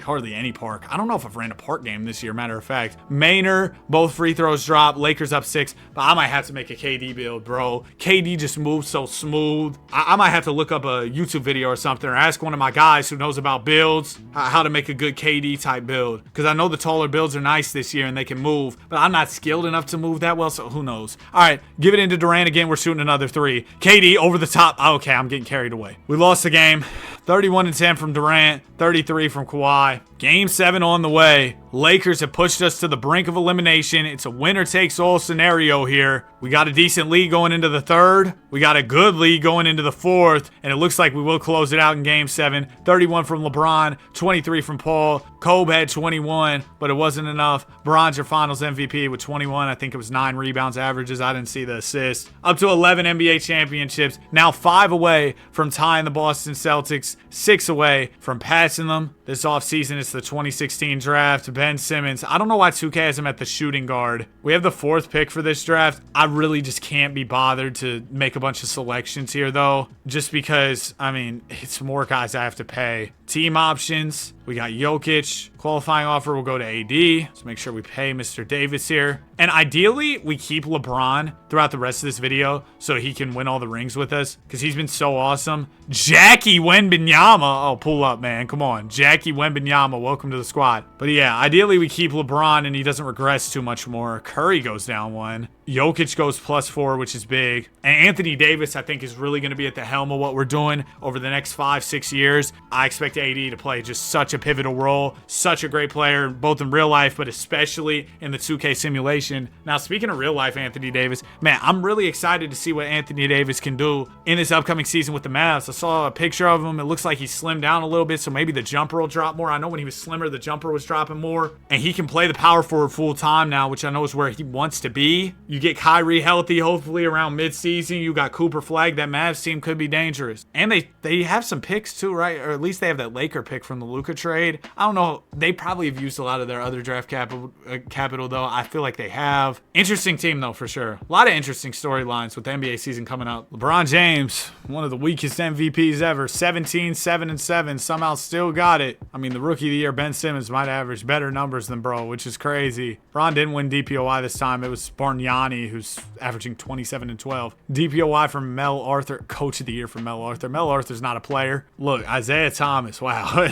hardly any park. I don't know if I've ran a park game this year, matter of fact. Maynard, both free throws drop. Lakers up 6. But I might have to make a KD build, bro. KD just moves so smooth. I might have to look up a YouTube video or something or ask one of my guys who knows about builds how to make a good KD type build. Because I know the taller builds are nice this year and they can move, but I'm not skilled enough to move that well, so who knows. All right, give it into Durant again. We're shooting another 3. KD over the top. Okay, I'm getting carried away. We lost the game. 31-10 from Durant, 33 from Kawhi. Game 7 on the way. Lakers have pushed us to the brink of elimination. It's a winner-takes-all scenario here. We got a decent lead going into the 3rd. We got a good lead going into the 4th. And it looks like we will close it out in Game 7. 31 from LeBron, 23 from Paul. Kobe had 21, but it wasn't enough. Bron's your finals MVP with 21. I think it was 9 rebounds averages. I didn't see the assist. Up to 11 NBA championships. Now 5 away from tying the Boston Celtics. 6 away from passing them. This offseason, it's the 2016 draft. Ben Simmons. I don't know why 2K has him at the shooting guard. We have the 4th pick for this draft. I really just can't be bothered to make a bunch of selections here, though. Just because, I mean, it's more guys I have to pay. Team options. We got Jokic. Qualifying offer will go to AD. So make sure we pay Mr. Davis here. And ideally, we keep LeBron throughout the rest of this video so he can win all the rings with us because he's been so awesome. Jackie Wembanyama. Oh, pull up, man. Come on. Jackie Wembanyama. Welcome to the squad. But yeah, ideally, we keep LeBron and he doesn't regress too much more. Curry goes down 1. Jokic goes +4, which is big. And Anthony Davis, I think, is really going to be at the helm of what we're doing over the next 5-6 years. I expect AD to play just such a pivotal role. Such a great player, both in real life, but especially in the 2K simulation. Now, speaking of real life Anthony Davis, man, I'm really excited to see what Anthony Davis can do in this upcoming season with the Mavs. I saw a picture of him. It looks like he slimmed down a little bit, so maybe the jumper will drop more. I know when he was slimmer, the jumper was dropping more. And he can play the power forward full time now, which I know is where he wants to be. You get Kyrie healthy, hopefully around mid-season. You got Cooper Flag. That Mavs team could be dangerous. And they have some picks too, right? Or at least they have that Laker pick from the Luka trade. I don't know. They probably have used a lot of their other draft capital though. I feel like they have. Interesting team though, for sure. A lot of interesting storylines with the NBA season coming up. LeBron James, one of the weakest MVPs ever. 17, 7-7. Somehow still got it. I mean, the rookie of the year, Ben Simmons, might average better numbers than bro, which is crazy. LeBron didn't win DPOI this time. It was Bargnani who's averaging 27 and 12. DPOI from Mel Arthur, coach of the year from Mel Arthur. Mel Arthur's not a player. Look, Isaiah Thomas, wow.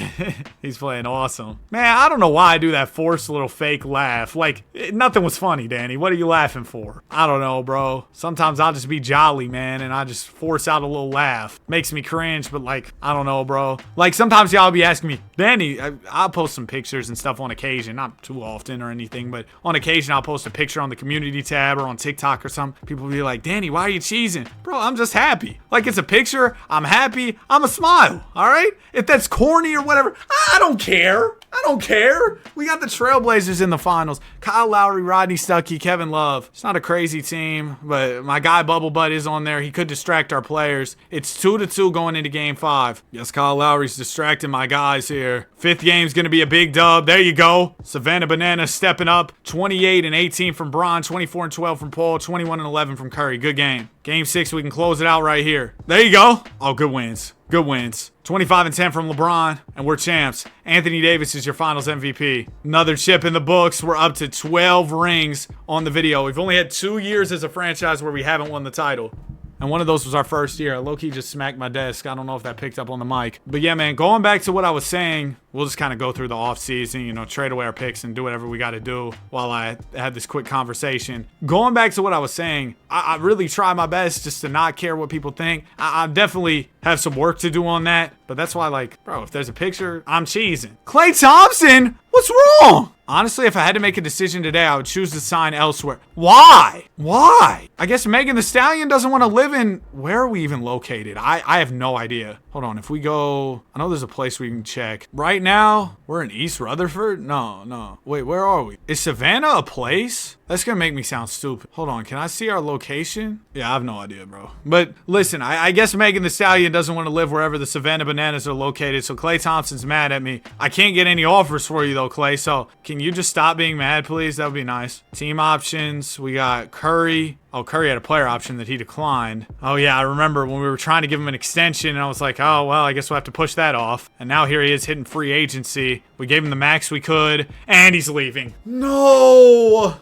He's playing awesome. Man, I don't know why I do that forced little fake laugh. Like, nothing was funny, Danny. What are you laughing for? I don't know, bro. Sometimes I'll just be jolly, man, and I just force out a little laugh. Makes me cringe, but like, I don't know, bro. Like, sometimes y'all be asking me, Danny, I'll post some pictures and stuff on occasion. Not too often or anything, but on occasion I'll post a picture on the community tab or on TikTok or something. People be like, Danny, why are you cheesing? Bro, I'm just happy. Like, it's a picture. I'm happy. I'm a smile. All right? If that's corny or whatever, I don't care. I don't care. We got the Trailblazers in the finals. Kyle Lowry, Rodney Stuckey, Kevin Love. It's not a crazy team, but my guy Bubble Butt is on there. He could distract our players. It's 2-2 going into game 5. Yes, Kyle Lowry's distracting my guys here. 5th game's going to be a big dub. There you go. Savannah Bananas stepping up. 28 and 18 from Bron, 24 and 12 from Paul, 21 and 11 from Curry. Good game. Game 6, we can close it out right here. There you go. Oh, good wins. Good wins. 25 and 10 from LeBron, and we're champs. Anthony Davis is your finals MVP. Another chip in the books. We're up to 12 rings on the video. We've only had 2 years as a franchise where we haven't won the title. And one of those was our first year. Low-key just smacked my desk. I don't know if that picked up on the mic. But yeah, man, going back to what I was saying, we'll just kind of go through the offseason, trade away our picks and do whatever we got to do while I had this quick conversation. Going back to what I was saying, I really try my best just to not care what people think. I definitely have some work to do on that. But that's why, bro, if there's a picture, I'm cheesing. Klay Thompson? What's wrong? Honestly, if I had to make a decision today, I would choose to sign elsewhere. Why? Why? I guess Megan Thee Stallion doesn't want to live in... Where are we even located? I have no idea. Hold on. If we go... I know there's a place we can check. Right now, we're in East Rutherford? No. Wait, where are we? Is Savannah a place? That's going to make me sound stupid. Hold on. Can I see our location? Yeah, I have no idea, bro. But listen, I guess Megan Thee Stallion doesn't want to live wherever the Savannah Bananas are located, so Klay Thompson's mad at me. I can't get any offers for you, though, Klay, so can you just stop being mad, please? That would be nice. Team options. We got Curry. Oh, Curry had a player option that he declined. Oh, yeah, I remember when we were trying to give him an extension, and I was like, oh, well, I guess we'll have to push that off. And now here he is hitting free agency. We gave him the max we could, and he's leaving. No!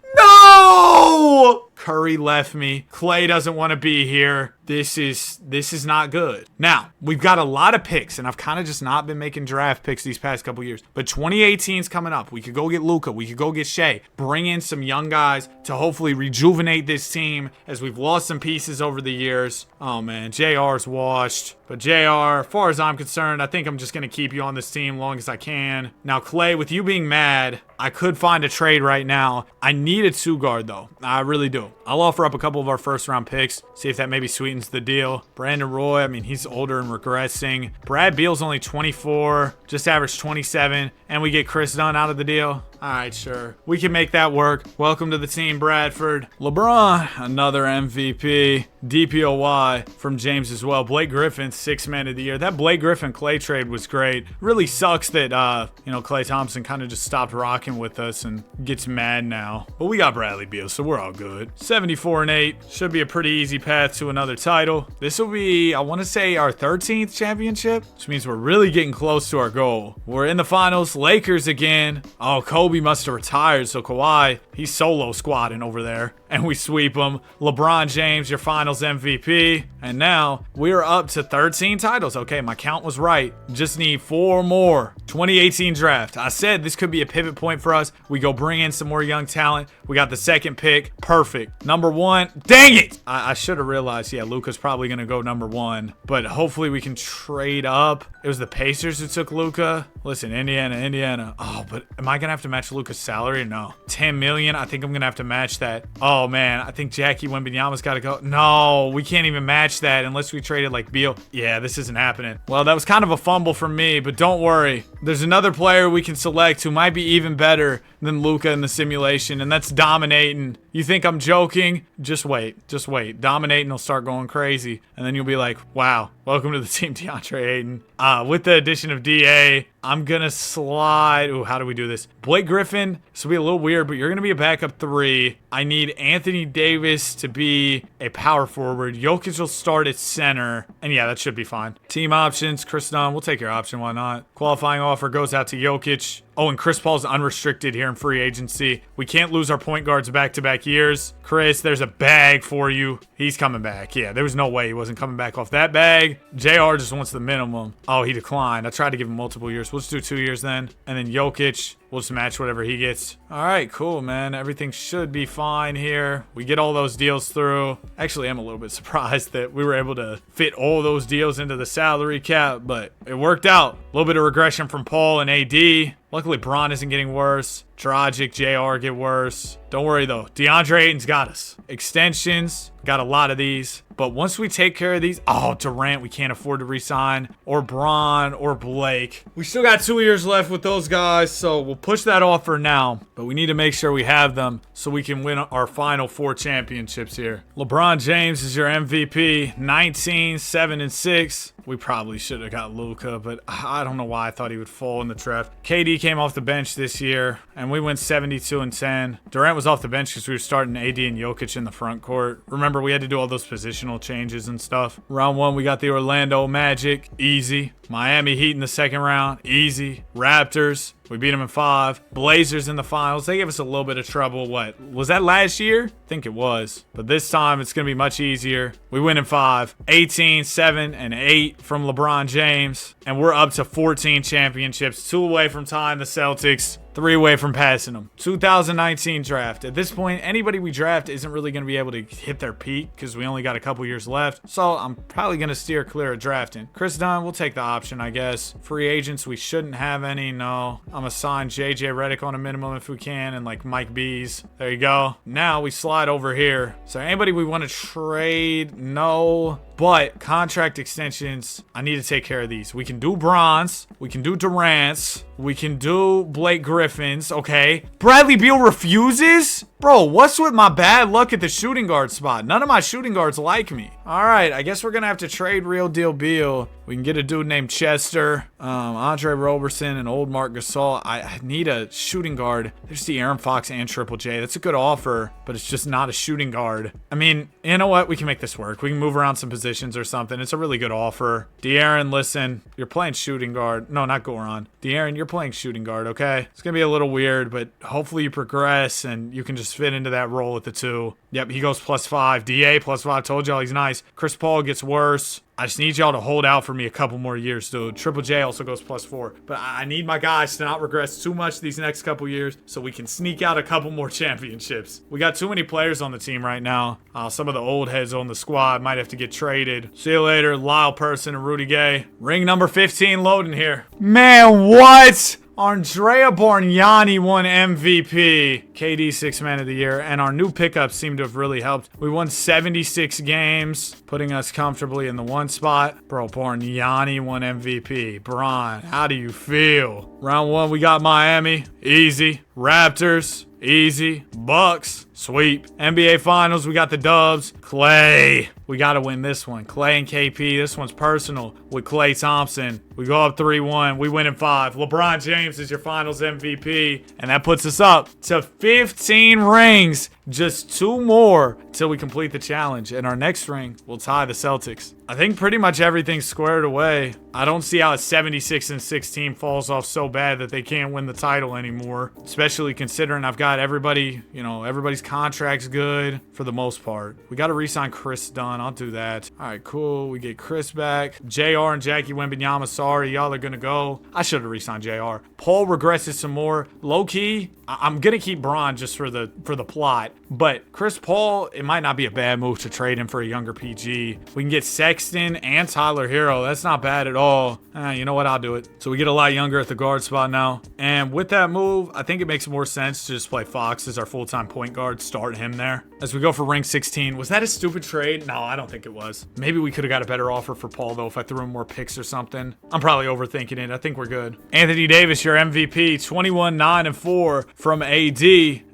Curry left me. Klay doesn't want to be here. This is not good. Now, we've got a lot of picks, and I've kind of just not been making draft picks these past couple years. But 2018's coming up. We could go get Luka. We could go get Shea. Bring in some young guys to hopefully rejuvenate this team as we've lost some pieces over the years. Oh, man. JR's washed. But JR, as far as I'm concerned, I think I'm just going to keep you on this team long as I can. Now, Klay, with you being mad, I could find a trade right now. I need a 2-guard, though. I really do. I'll offer up a couple of our first-round picks, see if that maybe sweetens the deal. Brandon Roy, I mean, he's older and regressing. Brad Beal's only 24, just averaged 27, and we get Chris Dunn out of the deal. All right, sure. We can make that work. Welcome to the team, Bradford. LeBron, another MVP. DPOY from James as well. Blake Griffin, 6th man of the year. That Blake Griffin-Klay trade was great. Really sucks that, Klay Thompson kind of just stopped rocking with us and gets mad now. But we got Bradley Beal, so we're all good. 74 and 8. Should be a pretty easy path to another title. This will be, I want to say, our 13th championship, which means we're really getting close to our goal. We're in the finals. Lakers again. Oh, Kobe must have retired, so Kawhi, he's solo squatting over there. And we sweep him. LeBron James, your finals MVP. And now we're up to 13 titles. Okay, my count was right. Just need 4 more. 2018 draft. I said this could be a pivot point for us. We go bring in some more young talent. We got the 2nd pick. Perfect. Number 1. Dang it! I should have realized, yeah, Luka's probably going to go number 1. But hopefully we can trade up. It was the Pacers who took Luka. Listen, Indiana. Oh, but am I going to have to match Luka's salary? No. 10 million. I think I'm going to have to match that. Oh, man. I think Jackie Wembanyama's got to go. No, we can't even match that unless we traded like Beal. Yeah, this isn't happening. Well, that was kind of a fumble from me, but don't worry. There's another player we can select who might be even better than Luka in the simulation, and that's dominating. You think I'm joking? Just wait. Dominating will start going crazy, and then you'll be like, wow, welcome to the team, DeAndre Ayton. With the addition of DA, I'm going to slide. Ooh, how do we do this? Blake Griffin, this will be a little weird, but you're going to be a backup 3. I need Anthony Davis to be a power forward. Jokic will start at center, and yeah, that should be fine. Team options, Chris Dunn, we'll take your option, why not? Qualifying offer goes out to Jokic. Oh, and Chris Paul's unrestricted here in free agency. We can't lose our point guards back-to-back years. Chris, there's a bag for you. He's coming back. Yeah, there was no way he wasn't coming back off that bag. JR just wants the minimum. Oh, he declined. I tried to give him multiple years. We'll just do 2 years then. And then Jokic, we'll just match whatever he gets. All right, cool, man. Everything should be fine here. We get all those deals through. Actually, I'm a little bit surprised that we were able to fit all those deals into the salary cap, but it worked out. A little bit of regression from Paul and AD. Luckily, Bron isn't getting worse. Dragic, JR get worse. Don't worry though. DeAndre Ayton's got us. Extensions, got a lot of these. But once we take care of these, oh, Durant, we can't afford to re-sign. Or Bron or Blake. We still got 2 years left with those guys, so we'll push that off for now. But we need to make sure we have them so we can win our final 4 championships here. LeBron James is your MVP. 19, 7, and 6. We probably should have got Luka, but I don't know why I thought he would fall in the draft. KD came off the bench this year, and we went 72 and 10. Durant was off the bench because we were starting AD and Jokic in the front court. Remember, we had to do all those positional changes and stuff. Round 1, we got the Orlando Magic. Easy. Miami Heat in the second round. Easy. Raptors. We beat them in 5. Blazers in the finals. They gave us a little bit of trouble. What? Was that last year? I think it was. But this time, it's going to be much easier. We win in 5. 18, 7, and 8 from LeBron James. And we're up to 14 championships. 2 away from tying the Celtics. 3 away from passing them. 2019 draft. At this point, anybody we draft isn't really going to be able to hit their peak because we only got a couple years left. So I'm probably going to steer clear of drafting. Chris Dunn, we'll take the option, I guess. Free agents, we shouldn't have any. No. I'm going to sign JJ Redick on a minimum if we can and like Mike Bees. There you go. Now we slide over here. So anybody we want to trade? No. But contract extensions, I need to take care of these. We can do Bronze. We can do Durant's. We can do Blake Griffin's. Okay. Bradley Beal refuses? Bro, what's with my bad luck at the shooting guard spot? None of my shooting guards like me. All right, I guess we're going to have to trade Real Deal Beal. We can get a dude named Chester, Andre Roberson, and old Mark Gasol. I need a shooting guard. There's the Aaron Fox and Triple J. That's a good offer, but it's just not a shooting guard. I mean, you know what? We can make this work. We can move around some positions or something. It's a really good offer. De'Aaron, listen, you're playing shooting guard. No, not Goran. De'Aaron, you're playing shooting guard, okay? It's going to be a little weird, but hopefully you progress and you can just fit into that role at the 2. Yep, he goes +5. DA +5. Told y'all he's nice. Chris Paul gets worse. I just need y'all to hold out for me a couple more years, dude. Triple J also goes +4. But I need my guys to not regress too much these next couple years so we can sneak out a couple more championships. We got too many players on the team right now. Some of the old heads on the squad might have to get traded. See you later, Lyle Person and Rudy Gay. Ring number 15 loading here. Man, what? Andrea Bargnani won MVP. KD 6th Man of the Year. And our new pickups seem to have really helped. We won 76 games, putting us comfortably in the 1 spot. Bro, Bargnani won MVP. Bron, how do you feel? Round 1, we got Miami. Easy. Raptors. Easy. Bucks. Sweep. NBA Finals, we got the Dubs. Clay. We got to win this one. Clay and KP. This one's personal with Klay Thompson. We go up 3-1. We win in 5. LeBron James is your Finals MVP. And that puts us up to 15 rings. Just 2 more till we complete the challenge. And our next ring will tie the Celtics. I think pretty much everything's squared away. I don't see how a 76 and 16 falls off so bad that they can't win the title anymore. Especially considering I've got everybody, everybody's contract's good for the most part. We got to re-sign Chris Dunn. I'll do that. All right, cool. We get Chris back. JR and Jackie Wembanyama, sorry. Y'all are going to go. I should have re-signed JR. Paul regresses some more. Low-key, I'm going to keep Bron just for the plot. But Chris Paul, it might not be a bad move to trade him for a younger PG. We can get Sexton and Tyler Hero. That's not bad at all. You know what? I'll do it. So we get a lot younger at the guard spot now. And with that move, I think it makes more sense to just play Fox as our full-time point guard. Start him there. As we go for ring 16. Was that a stupid trade? No, I don't think it was. Maybe we could have got a better offer for Paul, though, if I threw him more picks or something. I'm probably overthinking it. I think we're good. Anthony Davis, your MVP. 21, 9, and 4 from AD.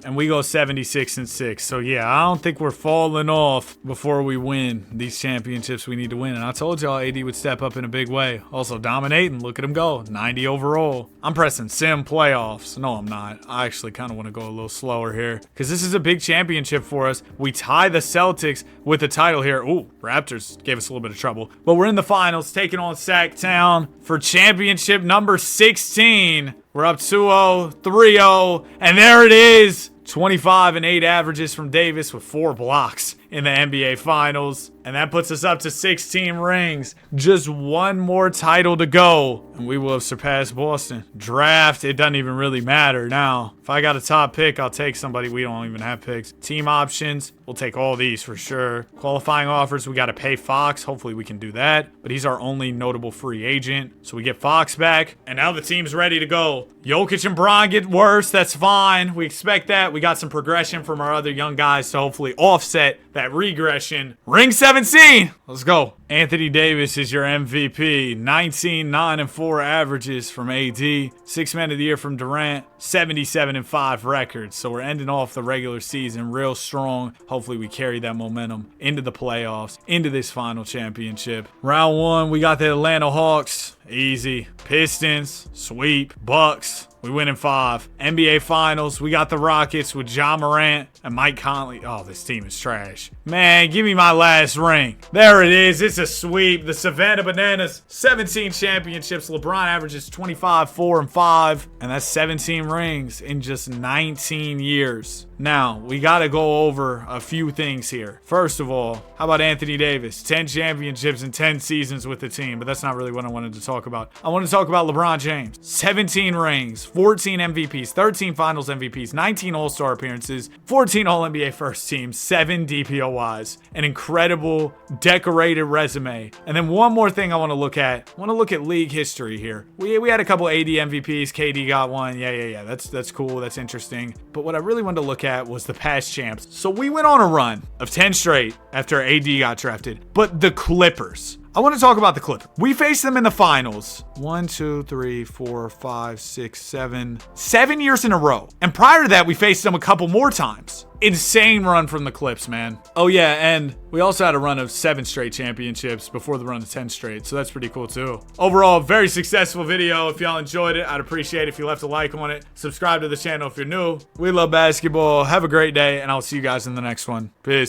And we go 76 and 6. So yeah, I don't think we're falling off before we win these championships we need to win. And I told y'all AD would step up in a big way. Also dominating. Look at him go. 90 overall. I'm pressing sim playoffs. No, I'm not. I actually kind of want to go a little slower here because this is a big championship for us. We tie the Celtics with the title here. Ooh, Raptors gave us a little bit of trouble. But we're in the finals taking on Sacktown for championship number 16. We're up 2-0, 3-0, and there it is. 25 and 8 averages from Davis with 4 blocks in the NBA Finals. And that puts us up to 16 rings. Just one more title to go, and we will have surpassed Boston. Draft, it doesn't even really matter now. If I got a top pick, I'll take somebody. We don't even have picks. Team options, we'll take all these for sure. Qualifying offers, we got to pay Fox. Hopefully we can do that. But he's our only notable free agent. So we get Fox back. And now the team's ready to go. Jokic and Bron get worse. That's fine. We expect that. We got some progression from our other young guys to hopefully offset that regression. Ring 17. Let's go. Anthony Davis is your MVP. 19, 9, and 4 averages from AD. 6 Man of the Year from Durant. 77 and 5 records. So we're ending off the regular season real strong. Hopefully we carry that momentum into the playoffs, into this final championship. Round 1, we got the Atlanta Hawks. Easy. Pistons, sweep. Bucks, we win in 5. NBA Finals, we got the Rockets with Ja Morant and Mike Conley. Oh, this team is trash. Man, give me my last ring. There it is. It's a sweep. The Savannah Bananas, 17 championships. LeBron averages 25, 4, and 5. And that's 17 rings in just 19 years. Now, we got to go over a few things here. First of all, how about Anthony Davis? 10 championships in 10 seasons with the team, but that's not really what I wanted to talk about. I want to talk about LeBron James. 17 rings, 14 MVPs, 13 Finals MVPs, 19 All-Star appearances, 14 All-NBA first team, 7 DPOYs. An incredible, decorated resume. And then one more thing I want to look at. I want to look at league history here. We had a couple AD MVPs. KD got one. Yeah. That's cool. That's interesting. But what I really wanted to look at was the past champs. So we went on a run of 10 straight after AD got drafted. But the Clippers. I want to talk about the Clippers. We faced them in the finals 1, 2, 3, 4, 5, 6, 7 years in a row. And prior to that, we faced them a couple more times. Insane run from the Clips, man. Oh yeah, and we also had a run of 7 straight championships before the run of 10 straight, so that's pretty cool too. Overall, very successful video. If y'all enjoyed it, I'd appreciate it if you left a like on it. Subscribe to the channel if you're new. We love basketball. Have a great day, and I'll see you guys in the next one. Peace.